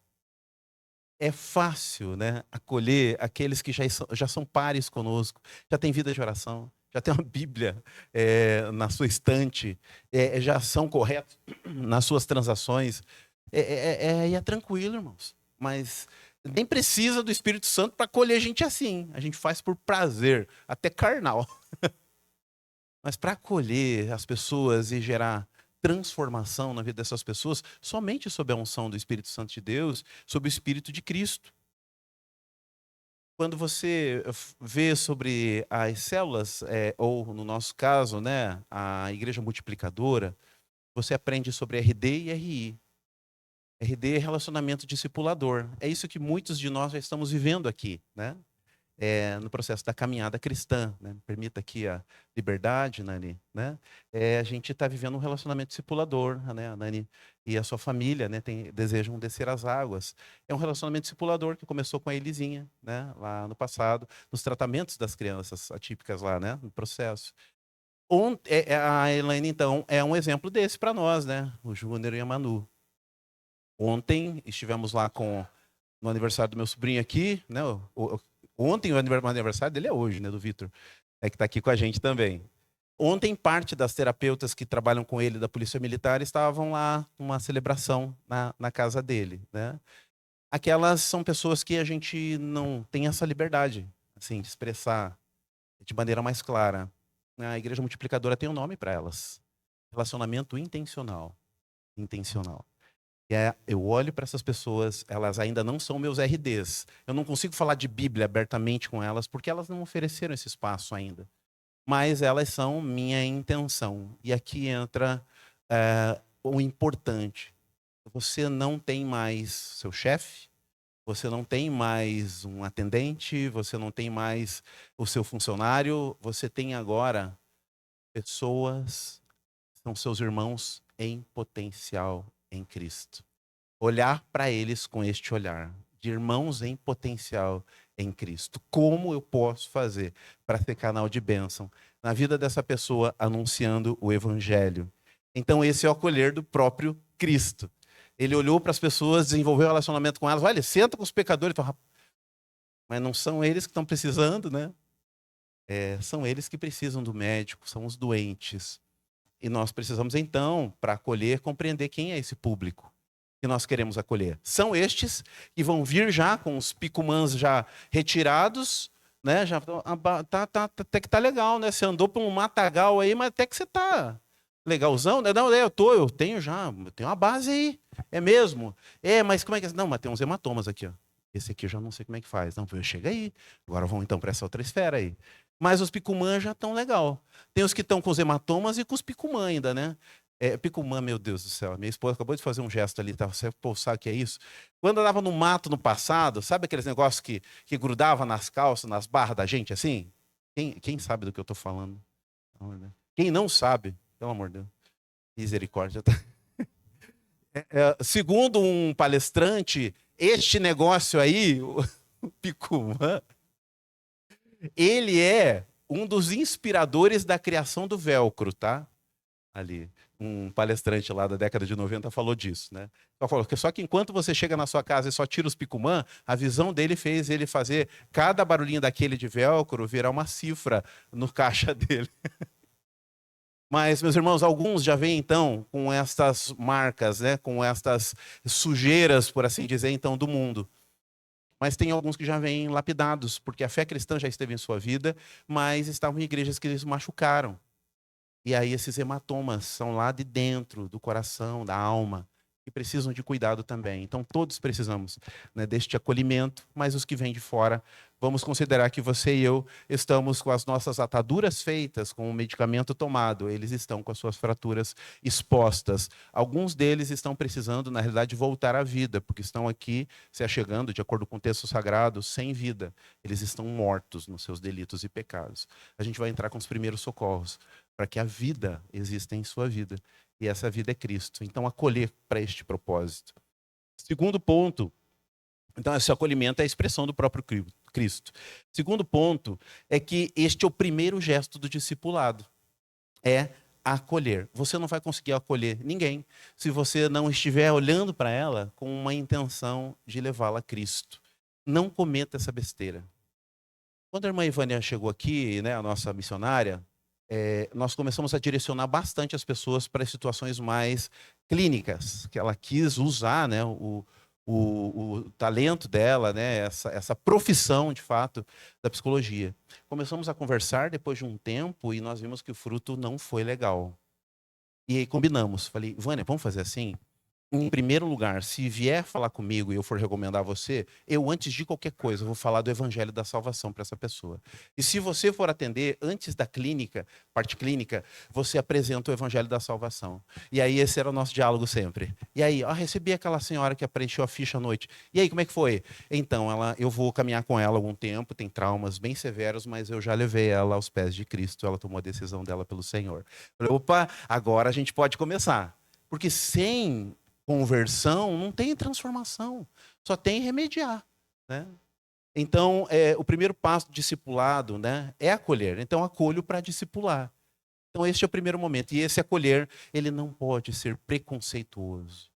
É fácil, né, acolher aqueles que já são pares conosco, já têm vida de oração, já tem uma Bíblia na sua estante, já são corretos nas suas transações. E é tranquilo, irmãos. Mas nem precisa do Espírito Santo para acolher gente assim. A gente faz por prazer, até carnal. Mas para acolher as pessoas e gerar transformação na vida dessas pessoas, somente sob a unção do Espírito Santo de Deus, sob o Espírito de Cristo. Quando você vê sobre as células, ou no nosso caso, né, a Igreja Multiplicadora, você aprende sobre RD e RI. RD é relacionamento discipulador. É isso que muitos de nós já estamos vivendo aqui, né? No processo da caminhada cristã, né? Permita aqui a liberdade, Nani, né? A gente está vivendo um relacionamento discipulador, né? A Nani e a sua família, né, desejam descer as águas. É um relacionamento discipulador que começou com a Elisinha, né, lá no passado, nos tratamentos das crianças atípicas lá, né, no processo. A Elaine, então, é um exemplo desse para nós, né? O Júnior e a Manu. Ontem estivemos lá no aniversário do meu sobrinho aqui, né? Ontem o aniversário dele é hoje, né, do Vitor, que está aqui com a gente também. Ontem parte das terapeutas que trabalham com ele da Polícia Militar estavam lá numa celebração na casa dele, né? Aquelas são pessoas que a gente não tem essa liberdade, assim, de expressar de maneira mais clara. A Igreja Multiplicadora tem um nome para elas: relacionamento intencional. Intencional. Eu olho para essas pessoas, elas ainda não são meus RDs. Eu não consigo falar de Bíblia abertamente com elas, porque elas não ofereceram esse espaço ainda. Mas elas são minha intenção. E aqui entra o importante. Você não tem mais seu chefe, você não tem mais um atendente, você não tem mais o seu funcionário, você tem agora pessoas, são seus irmãos em potencial em Cristo. Olhar para eles com este olhar de irmãos em potencial em Cristo. Como eu posso fazer para ser canal de bênção na vida dessa pessoa anunciando o Evangelho? Então esse é o acolher do próprio Cristo. Ele olhou para as pessoas, desenvolveu um relacionamento com elas. Olha, senta com os pecadores. Mas não são eles que estão precisando, né? São eles que precisam do médico, são os doentes. E nós precisamos, então, para acolher, compreender quem é esse público que nós queremos acolher. São estes que vão vir já com os picumãs já retirados, né? Já até que tá legal, né? Você andou por um matagal aí, mas até que você tá legalzão, né? Não, eu tenho uma base aí. É mesmo? Mas como é que é? Não, mas tem uns hematomas aqui, ó. Esse aqui eu já não sei como é que faz. Não, chega aí. Agora vamos então para essa outra esfera aí. Mas os picumã já estão legal. Tem os que estão com os hematomas e com os picumã ainda, né? Picumã, meu Deus do céu. Minha esposa acabou de fazer um gesto ali, tá? Você sabe o que é isso? Quando andava no mato no passado, sabe aqueles negócios que grudava nas calças, nas barras da gente, assim? Quem sabe do que eu estou falando? Quem não sabe, pelo amor de Deus, misericórdia. Segundo um palestrante, este negócio aí, o picumã, ele é um dos inspiradores da criação do velcro, tá? Ali, um palestrante lá da década de 90 falou disso, né? Só que enquanto você chega na sua casa e só tira os picumã, a visão dele fez ele fazer cada barulhinho daquele de velcro virar uma cifra no caixa dele. Mas, meus irmãos, alguns já vêm, então, com estas marcas, né? Com estas sujeiras, por assim dizer, então, do mundo. Mas tem alguns que já vêm lapidados, porque a fé cristã já esteve em sua vida, mas estavam em igrejas que eles machucaram. E aí esses hematomas são lá de dentro, do coração, da alma, que precisam de cuidado também. Então todos precisamos, né, deste acolhimento, mas os que vêm de fora, vamos considerar que você e eu estamos com as nossas ataduras feitas, com o medicamento tomado, eles estão com as suas fraturas expostas. Alguns deles estão precisando, na realidade, voltar à vida, porque estão aqui se achegando, de acordo com o texto sagrado, sem vida. Eles estão mortos nos seus delitos e pecados. A gente vai entrar com os primeiros socorros. para que a vida exista em sua vida. E essa vida é Cristo. Então, acolher para este propósito. Segundo ponto, então, esse acolhimento é a expressão do próprio Cristo. Segundo ponto é que este é o primeiro gesto do discipulado. É acolher. Você não vai conseguir acolher ninguém se você não estiver olhando para ela com uma intenção de levá-la a Cristo. Não cometa essa besteira. Quando a irmã Ivânia chegou aqui, né, a nossa missionária, nós começamos a direcionar bastante as pessoas para situações mais clínicas, que ela quis usar, né, o talento dela, né, essa profissão, de fato, da psicologia. Começamos a conversar depois de um tempo e nós vimos que o fruto não foi legal. E aí combinamos. Falei, Vânia, vamos fazer assim? Em primeiro lugar, se vier falar comigo e eu for recomendar você, eu, antes de qualquer coisa, vou falar do evangelho da salvação para essa pessoa. E se você for atender, antes da clínica, parte clínica, você apresenta o evangelho da salvação. E aí esse era o nosso diálogo sempre. E aí, recebi aquela senhora que preencheu a ficha à noite. E aí, como é que foi? Então, eu vou caminhar com ela algum tempo, tem traumas bem severos, mas eu já levei ela aos pés de Cristo, ela tomou a decisão dela pelo Senhor. Falei, opa, agora a gente pode começar. Porque sem conversão não tem transformação, só tem remediar, né? Então, o primeiro passo do discipulado, né, é acolher. Então, acolho para discipular. Então, este é o primeiro momento. E esse acolher, ele não pode ser preconceituoso.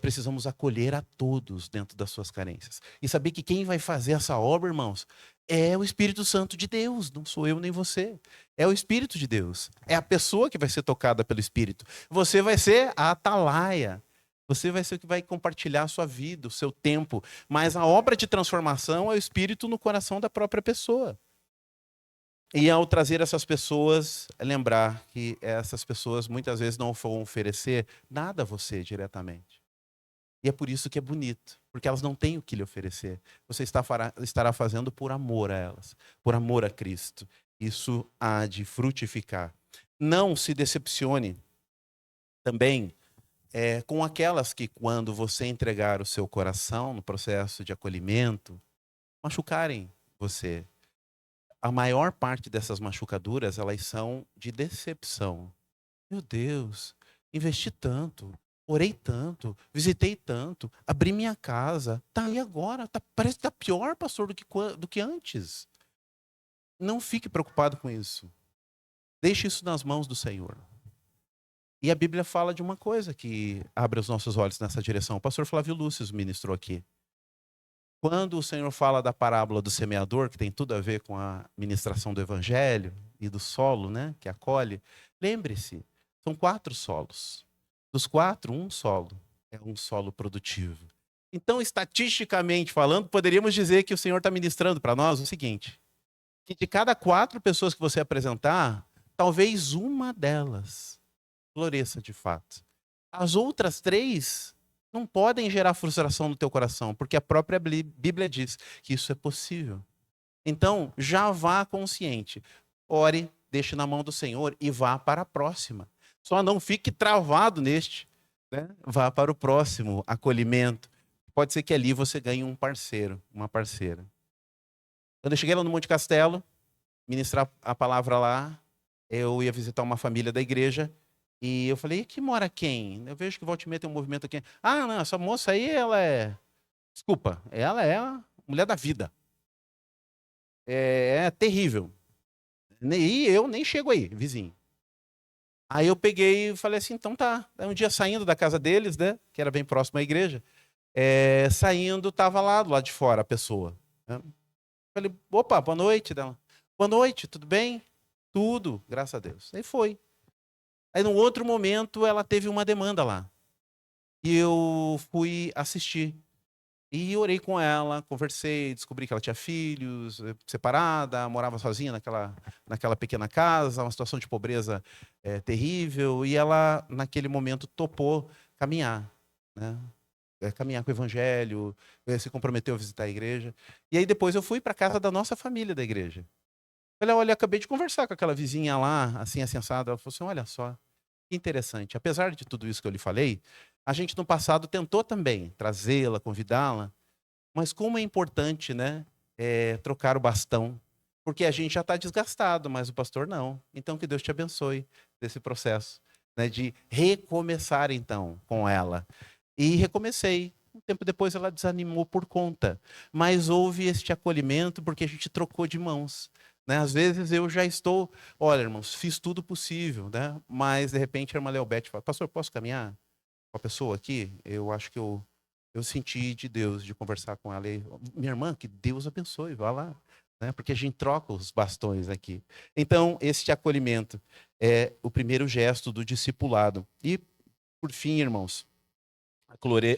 Precisamos acolher a todos dentro das suas carências. E saber que quem vai fazer essa obra, irmãos, é o Espírito Santo de Deus. Não sou eu nem você. É o Espírito de Deus. É a pessoa que vai ser tocada pelo Espírito. Você vai ser a atalaia. Você vai ser o que vai compartilhar a sua vida, o seu tempo. Mas a obra de transformação é o Espírito no coração da própria pessoa. E ao trazer essas pessoas, lembrar que essas pessoas muitas vezes não vão oferecer nada a você diretamente. E é por isso que é bonito, porque elas não têm o que lhe oferecer. Você estará fazendo por amor a elas, por amor a Cristo. Isso há de frutificar. Não se decepcione também com aquelas que, quando você entregar o seu coração no processo de acolhimento, machucarem você. A maior parte dessas machucaduras, elas são de decepção. Meu Deus, investi tanto, orei tanto, visitei tanto, abri minha casa. Tá aí agora, parece que está pior, pastor, do que antes. Não fique preocupado com isso. Deixe isso nas mãos do Senhor. E a Bíblia fala de uma coisa que abre os nossos olhos nessa direção. O pastor Flávio Lúcio ministrou aqui. Quando o Senhor fala da parábola do semeador, que tem tudo a ver com a ministração do evangelho e do solo, né, que acolhe, lembre-se, são 4 solos. Dos 4, um solo é um solo produtivo. Então, estatisticamente falando, poderíamos dizer que o Senhor está ministrando para nós o seguinte, que de cada 4 pessoas que você apresentar, talvez uma delas floresça de fato. As outras 3 não podem gerar frustração no teu coração, porque a própria Bíblia diz que isso é possível. Então, já vá consciente. Ore, deixe na mão do Senhor e vá para a próxima. Só não fique travado neste, né? Vá para o próximo acolhimento. Pode ser que ali você ganhe um parceiro, uma parceira. Quando eu cheguei lá no Monte Castelo, ministrar a palavra lá, eu ia visitar uma família da igreja. E eu falei, aqui mora quem? Eu vejo que volta e meia tem um movimento aqui. Ah, não, essa moça aí, ela é... Desculpa, ela é a mulher da vida. É terrível. E eu nem chego aí, vizinho. Aí eu peguei e falei assim, então tá. Aí um dia saindo da casa deles, né, que era bem próximo à igreja, saindo, tava lá do lado de fora a pessoa. Né? Falei, opa, boa noite. Dela. Boa noite, tudo bem? Tudo, graças a Deus. Aí foi. Aí, num outro momento, ela teve uma demanda lá. E eu fui assistir. E orei com ela, conversei, descobri que ela tinha filhos, separada, morava sozinha naquela pequena casa, uma situação de pobreza terrível. E ela, naquele momento, topou caminhar. Né? Caminhar com o evangelho, se comprometeu a visitar a igreja. E aí, depois, eu fui para a casa da nossa família da igreja. Falei, olha, acabei de conversar com aquela vizinha lá, assim, assensada. Ela falou assim, olha só, que interessante. Apesar de tudo isso que eu lhe falei, a gente no passado tentou também trazê-la, convidá-la. Mas como é importante, né, trocar o bastão. Porque a gente já está desgastado, mas o pastor não. Então, que Deus te abençoe desse processo, né, de recomeçar, então, com ela. E recomecei. Um tempo depois ela desanimou por conta. Mas houve este acolhimento porque a gente trocou de mãos. Né? Às vezes eu já estou, olha, irmãos, fiz tudo possível, né? Mas de repente a irmã Leobete fala, pastor, posso caminhar com a pessoa aqui? Eu acho que eu senti de Deus de conversar com ela. E, minha irmã, que Deus abençoe, vá lá. Né? Porque a gente troca os bastões aqui. Então, este acolhimento é o primeiro gesto do discipulado. E, por fim, irmãos,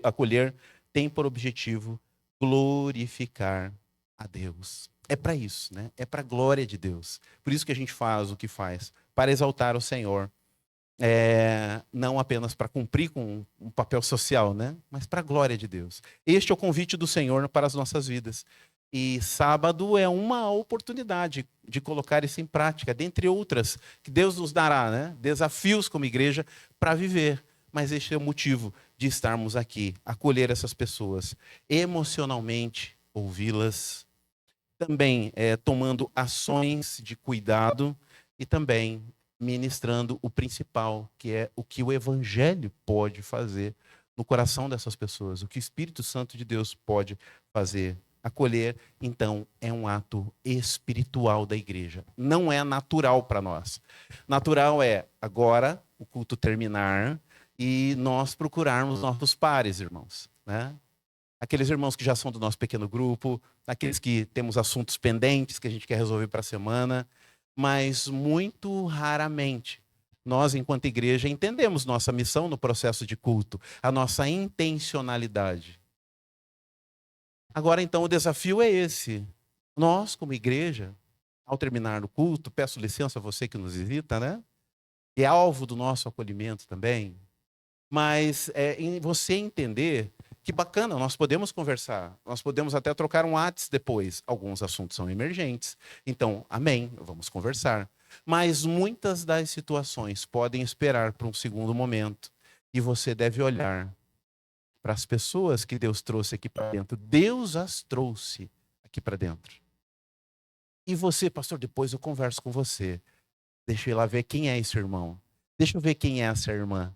acolher tem por objetivo glorificar a Deus. É para isso, né? É para a glória de Deus. Por isso que a gente faz o que faz, para exaltar o Senhor. Não apenas para cumprir com um papel social, né? Mas para a glória de Deus. Este é o convite do Senhor para as nossas vidas. E sábado é uma oportunidade de colocar isso em prática, dentre outras, que Deus nos dará, né? Desafios como igreja para viver. Mas este é o motivo de estarmos aqui, acolher essas pessoas emocionalmente, ouvi-las, também tomando ações de cuidado e também ministrando o principal, que é o que o Evangelho pode fazer no coração dessas pessoas, o que o Espírito Santo de Deus pode fazer. Acolher, então, é um ato espiritual da igreja. Não é natural para nós. Natural é agora o culto terminar e nós procurarmos nossos pares, irmãos, né? Aqueles irmãos que já são do nosso pequeno grupo, aqueles que temos assuntos pendentes que a gente quer resolver para a semana, mas muito raramente nós, enquanto igreja, entendemos nossa missão no processo de culto, a nossa intencionalidade. Agora, então, o desafio é esse. Nós, como igreja, ao terminar o culto, peço licença a você que nos visita, né? E é alvo do nosso acolhimento também. Mas em você entender que bacana, nós podemos conversar, nós podemos até trocar um WhatsApp depois. Alguns assuntos são emergentes. Então, amém, vamos conversar. Mas muitas das situações podem esperar para um segundo momento. E você deve olhar para as pessoas que Deus trouxe aqui para dentro. Deus as trouxe aqui para dentro. E você, pastor, depois eu converso com você. Deixa eu ir lá ver quem é esse irmão. Deixa eu ver quem é essa irmã.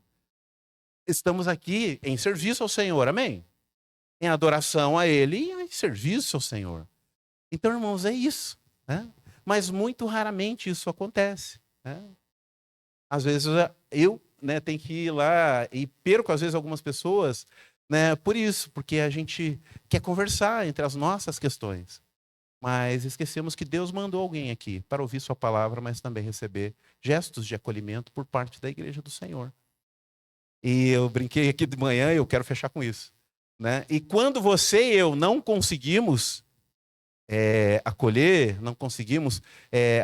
Estamos aqui em serviço ao Senhor, amém? Em adoração a Ele e em serviço ao Senhor. Então, irmãos, é isso. Né? Mas muito raramente isso acontece. Né? Às vezes eu tenho que ir lá e perco, às vezes, algumas pessoas, né, por isso, porque a gente quer conversar entre as nossas questões. Mas esquecemos que Deus mandou alguém aqui para ouvir sua palavra, mas também receber gestos de acolhimento por parte da igreja do Senhor. E eu brinquei aqui de manhã e eu quero fechar com isso. Né? E quando você e eu não conseguimos acolher, não conseguimos,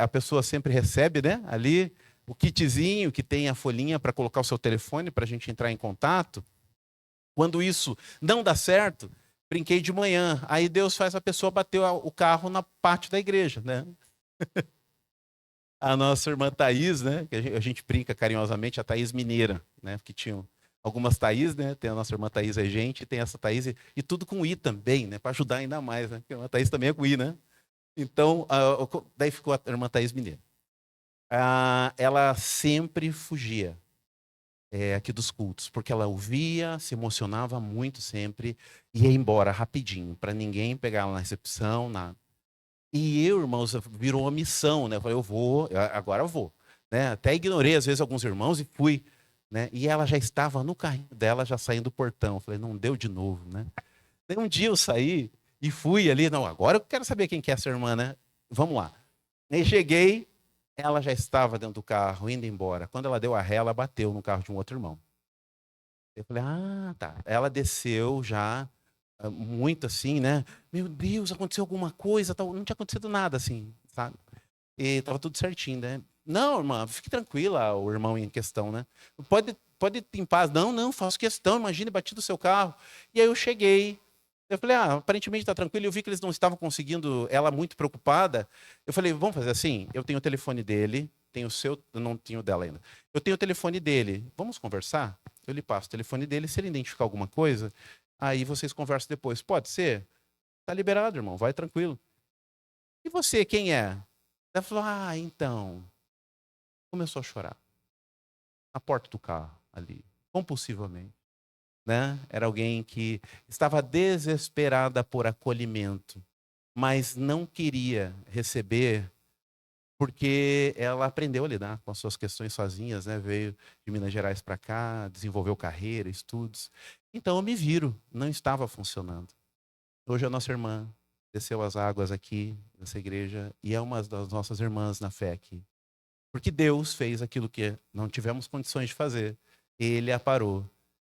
a pessoa sempre recebe, né, ali o kitzinho que tem a folhinha para colocar o seu telefone para a gente entrar em contato. Quando isso não dá certo, brinquei de manhã. Aí Deus faz a pessoa bater o carro na pátio da igreja, né? A nossa irmã Thaís, né? Que a gente brinca carinhosamente, a Thaís Mineira, né? Porque tinham algumas Thaís, né? Tem a nossa irmã Thaís Regente, tem essa Thaís, e tudo com I também, né? Para ajudar ainda mais, né? Porque a Thaís também é com I, né? Então, daí ficou a irmã Thaís Mineira. Ela sempre fugia aqui dos cultos, porque ela ouvia, se emocionava muito sempre, e ia embora rapidinho, para ninguém pegar ela na recepção, nada. E eu, irmãos, virou uma missão, né? Eu falei, agora eu vou. Né? Até ignorei, às vezes, alguns irmãos e fui. Né? E ela já estava no carrinho dela, já saindo do portão. Eu falei, não deu de novo, né? Daí um dia eu saí e fui ali, não, agora eu quero saber quem que é essa irmã, né? Vamos lá. Aí cheguei, ela já estava dentro do carro, indo embora. Quando ela deu a ré, ela bateu no carro de um outro irmão. Eu falei, tá. Ela desceu já, muito assim, né? Meu Deus, aconteceu alguma coisa, tal. Não tinha acontecido nada assim, sabe? E tava tudo certinho, né? Não, irmã, fique tranquila, o irmão em questão, né? Pode ir em paz. Não, faço questão, imagine, bati do seu carro. E aí eu cheguei, eu falei, aparentemente está tranquilo. Eu vi que eles não estavam conseguindo, ela muito preocupada. Eu falei, vamos fazer assim? Eu tenho o telefone dele, tenho o seu, eu não tenho o dela ainda. Eu tenho o telefone dele, vamos conversar? Eu lhe passo o telefone dele, se ele identificar alguma coisa, aí vocês conversam depois. Pode ser? Tá liberado, irmão, vai tranquilo. E você, quem é? Ela falou, então. Começou a chorar. Na porta do carro, ali, compulsivamente. Né? Era alguém que estava desesperada por acolhimento, mas não queria receber, porque ela aprendeu a lidar com as suas questões sozinhas, né? Veio de Minas Gerais para cá, desenvolveu carreira, estudos. Então eu me viro, não estava funcionando. Hoje a nossa irmã desceu as águas aqui nessa igreja e é uma das nossas irmãs na fé aqui. Porque Deus fez aquilo que não tivemos condições de fazer. Ele a parou,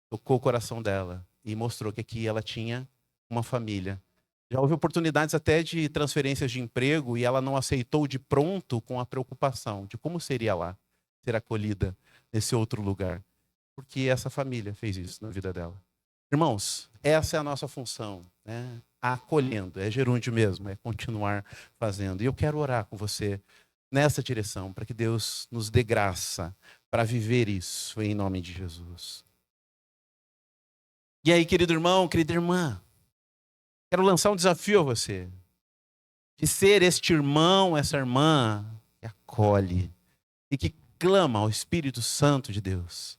tocou o coração dela e mostrou que aqui ela tinha uma família. Já houve oportunidades até de transferências de emprego e ela não aceitou de pronto, com a preocupação de como seria lá ser acolhida nesse outro lugar. Porque essa família fez isso na vida dela. Irmãos, essa é a nossa função, né? Acolhendo, é gerúndio mesmo, é continuar fazendo. E eu quero orar com você nessa direção, para que Deus nos dê graça para viver isso, em nome de Jesus. E aí, querido irmão, querida irmã, quero lançar um desafio a você, de ser este irmão, essa irmã que acolhe e que clama ao Espírito Santo de Deus,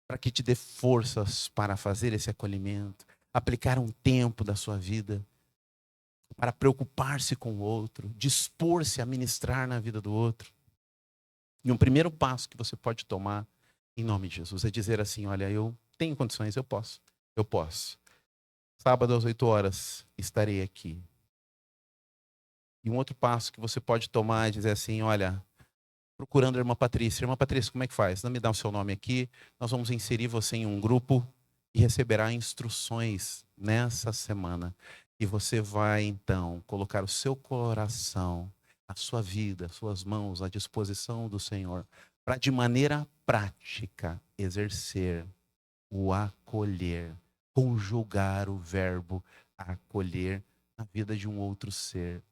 para que te dê forças para fazer esse acolhimento, aplicar um tempo da sua vida para preocupar-se com o outro, dispor-se a ministrar na vida do outro. E um primeiro passo que você pode tomar, em nome de Jesus, é dizer assim, olha, eu tenho condições, eu posso. Sábado às 8 horas estarei aqui. E um outro passo que você pode tomar é dizer assim, olha, procurando a irmã Patrícia. Irmã Patrícia, como é que faz? Não me dá o seu nome aqui, nós vamos inserir você em um grupo e receberá instruções nessa semana. E você vai, então, colocar o seu coração, a sua vida, as suas mãos à disposição do Senhor, para de maneira prática exercer o acolher, conjugar o verbo acolher na vida de um outro ser.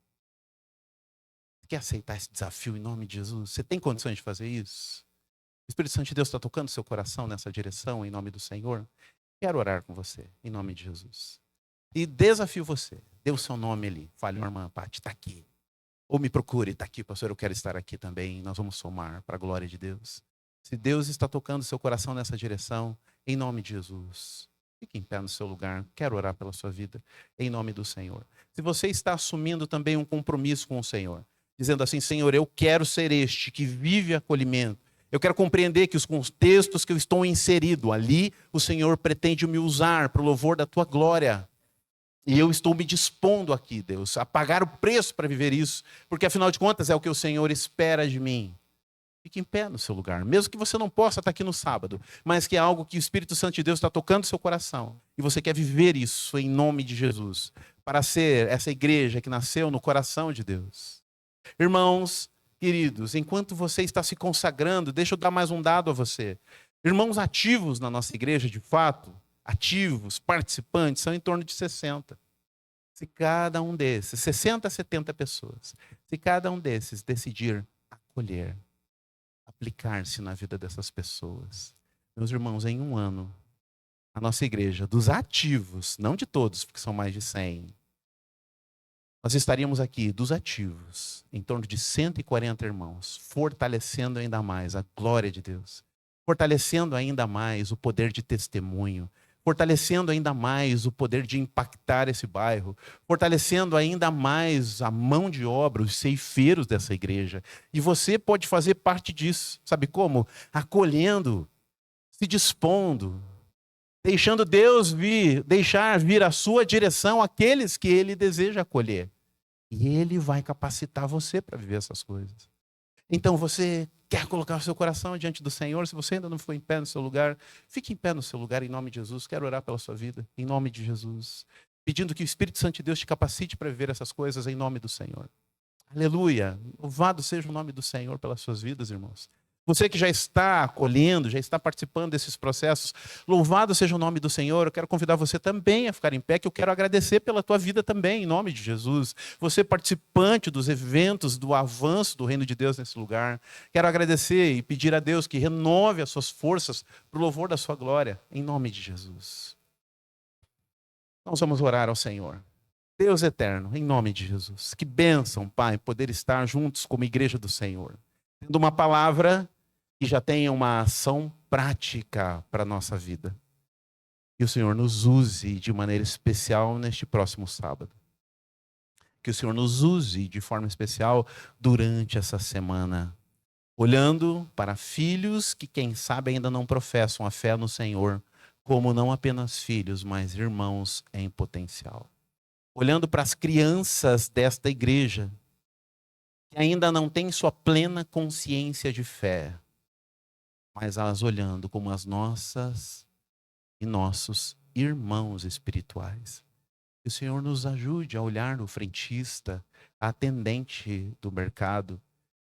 Você quer aceitar esse desafio em nome de Jesus? Você tem condições de fazer isso? O Espírito Santo de Deus está tocando seu coração nessa direção em nome do Senhor? Quero orar com você em nome de Jesus. E desafio você, dê o seu nome ali. Fale, irmã Paty, está aqui. Ou me procure, está aqui, pastor, eu quero estar aqui também. Nós vamos somar para a glória de Deus. Se Deus está tocando seu coração nessa direção, em nome de Jesus, fique em pé no seu lugar. Quero orar pela sua vida, em nome do Senhor. Se você está assumindo também um compromisso com o Senhor, dizendo assim, Senhor, eu quero ser este que vive acolhimento. Eu quero compreender que os contextos que eu estou inserido ali, o Senhor pretende me usar para o louvor da tua glória. E eu estou me dispondo aqui, Deus, a pagar o preço para viver isso, porque afinal de contas é o que o Senhor espera de mim. Fique em pé no seu lugar, mesmo que você não possa estar aqui no sábado, mas que é algo que o Espírito Santo de Deus está tocando seu coração. E você quer viver isso em nome de Jesus, para ser essa igreja que nasceu no coração de Deus. Irmãos queridos, enquanto você está se consagrando, deixa eu dar mais um dado a você. Irmãos ativos na nossa igreja, de fato, ativos, participantes, são em torno de 60. Se cada um desses, 60 a 70 pessoas, se cada um desses decidir acolher, aplicar-se na vida dessas pessoas. Meus irmãos, em um ano, a nossa igreja, dos ativos, não de todos, porque são mais de 100, nós estaríamos aqui, dos ativos, em torno de 140 irmãos, fortalecendo ainda mais a glória de Deus, fortalecendo ainda mais o poder de testemunho, fortalecendo ainda mais o poder de impactar esse bairro, fortalecendo ainda mais a mão de obra, os ceifeiros dessa igreja. E você pode fazer parte disso. Sabe como? Acolhendo, se dispondo, deixando Deus deixar vir à sua direção aqueles que Ele deseja acolher. E Ele vai capacitar você para viver essas coisas. Então você quer colocar o seu coração diante do Senhor? Se você ainda não ficou em pé no seu lugar, fique em pé no seu lugar em nome de Jesus. Quero orar pela sua vida, em nome de Jesus. Pedindo que o Espírito Santo de Deus te capacite para viver essas coisas em nome do Senhor. Aleluia. Louvado seja o nome do Senhor pelas suas vidas, irmãos. Você que já está acolhendo, já está participando desses processos, louvado seja o nome do Senhor. Eu quero convidar você também a ficar em pé, que eu quero agradecer pela tua vida também, em nome de Jesus. Você participante dos eventos, do avanço do reino de Deus nesse lugar. Quero agradecer e pedir a Deus que renove as suas forças para o louvor da sua glória, em nome de Jesus. Nós vamos orar ao Senhor. Deus eterno, em nome de Jesus, que bênção, Pai, poder estar juntos como igreja do Senhor, tendo uma palavra que já tenha uma ação prática para a nossa vida. Que o Senhor nos use de maneira especial neste próximo sábado. Que o Senhor nos use de forma especial durante essa semana, olhando para filhos que, quem sabe, ainda não professam a fé no Senhor, como não apenas filhos, mas irmãos em potencial. Olhando para as crianças desta igreja, que ainda não têm sua plena consciência de fé, mas elas olhando como as nossas e nossos irmãos espirituais. Que o Senhor nos ajude a olhar no frentista, a atendente do mercado,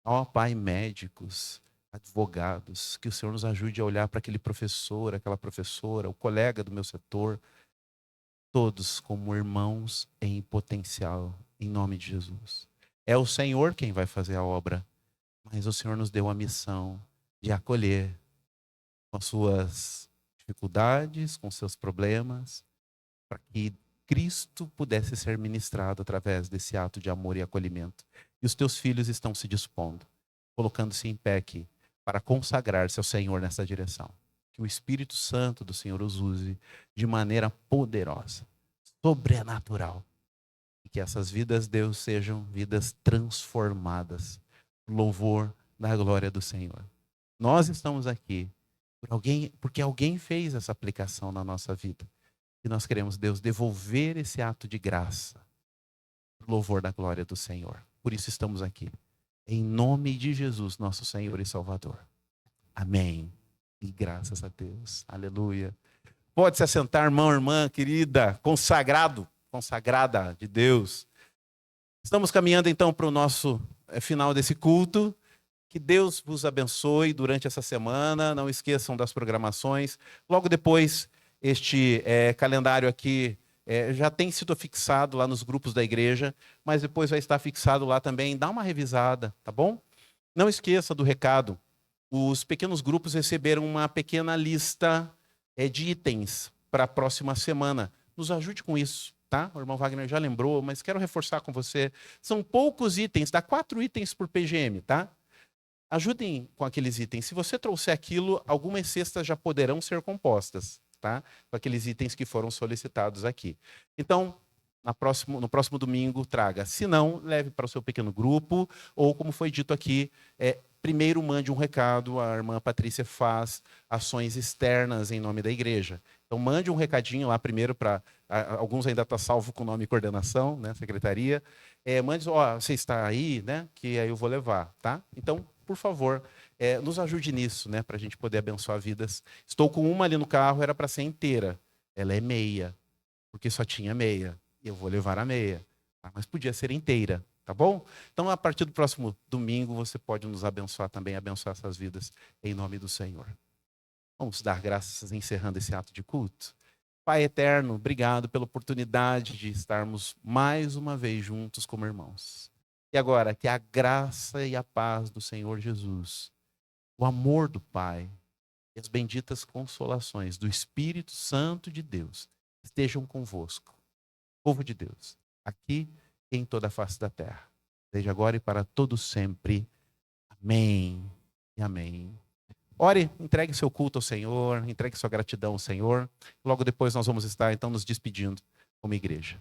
ó Pai, médicos, advogados, que o Senhor nos ajude a olhar para aquele professor, aquela professora, o colega do meu setor, todos como irmãos em potencial, em nome de Jesus. É o Senhor quem vai fazer a obra, mas o Senhor nos deu a missão de acolher com as suas dificuldades, com seus problemas, para que Cristo pudesse ser ministrado através desse ato de amor e acolhimento. E os teus filhos estão se dispondo, colocando-se em pé aqui, para consagrar-se ao Senhor nessa direção. Que o Espírito Santo do Senhor os use de maneira poderosa, sobrenatural. E que essas vidas, Deus, sejam vidas transformadas. Louvor da glória do Senhor. Nós estamos aqui porque alguém fez essa aplicação na nossa vida. E nós queremos, Deus, devolver esse ato de graça. Louvor da glória do Senhor. Por isso estamos aqui. Em nome de Jesus, nosso Senhor e Salvador. Amém. E graças a Deus. Aleluia. Pode se assentar, irmão, irmã, querida, consagrada de Deus. Estamos caminhando então para o nosso final desse culto. Que Deus vos abençoe durante essa semana. Não esqueçam das programações. Logo depois, este calendário aqui já tem sido fixado lá nos grupos da igreja, mas depois vai estar fixado lá também. Dá uma revisada, tá bom? Não esqueça do recado. Os pequenos grupos receberam uma pequena lista de itens para a próxima semana. Nos ajude com isso, tá? O irmão Wagner já lembrou, mas quero reforçar com você. São poucos itens, dá 4 itens por PGM, tá? Ajudem com aqueles itens. Se você trouxer aquilo, algumas cestas já poderão ser compostas, tá? Com aqueles itens que foram solicitados aqui. Então, no próximo domingo, traga. Se não, leve para o seu pequeno grupo, ou como foi dito aqui, primeiro mande um recado. A irmã Patrícia faz ações externas em nome da igreja. Então, mande um recadinho lá primeiro para... Alguns ainda estão salvo com o nome coordenação, né, secretaria. Mande, você está aí, né, que aí eu vou levar, tá? Então, por favor, nos ajude nisso, né, para a gente poder abençoar vidas. Estou com uma ali no carro, era para ser inteira. Ela é meia, porque só tinha meia. Eu vou levar a meia, tá? Mas podia ser inteira, tá bom? Então, a partir do próximo domingo, você pode nos abençoar também, abençoar essas vidas, em nome do Senhor. Vamos dar graças encerrando esse ato de culto. Pai eterno, obrigado pela oportunidade de estarmos mais uma vez juntos como irmãos. E agora, que a graça e a paz do Senhor Jesus, o amor do Pai e as benditas consolações do Espírito Santo de Deus estejam convosco, povo de Deus, aqui e em toda a face da terra. Desde agora e para todo sempre. Amém e amém. Ore, entregue seu culto ao Senhor, entregue sua gratidão ao Senhor. Logo depois nós vamos estar, então, nos despedindo como igreja.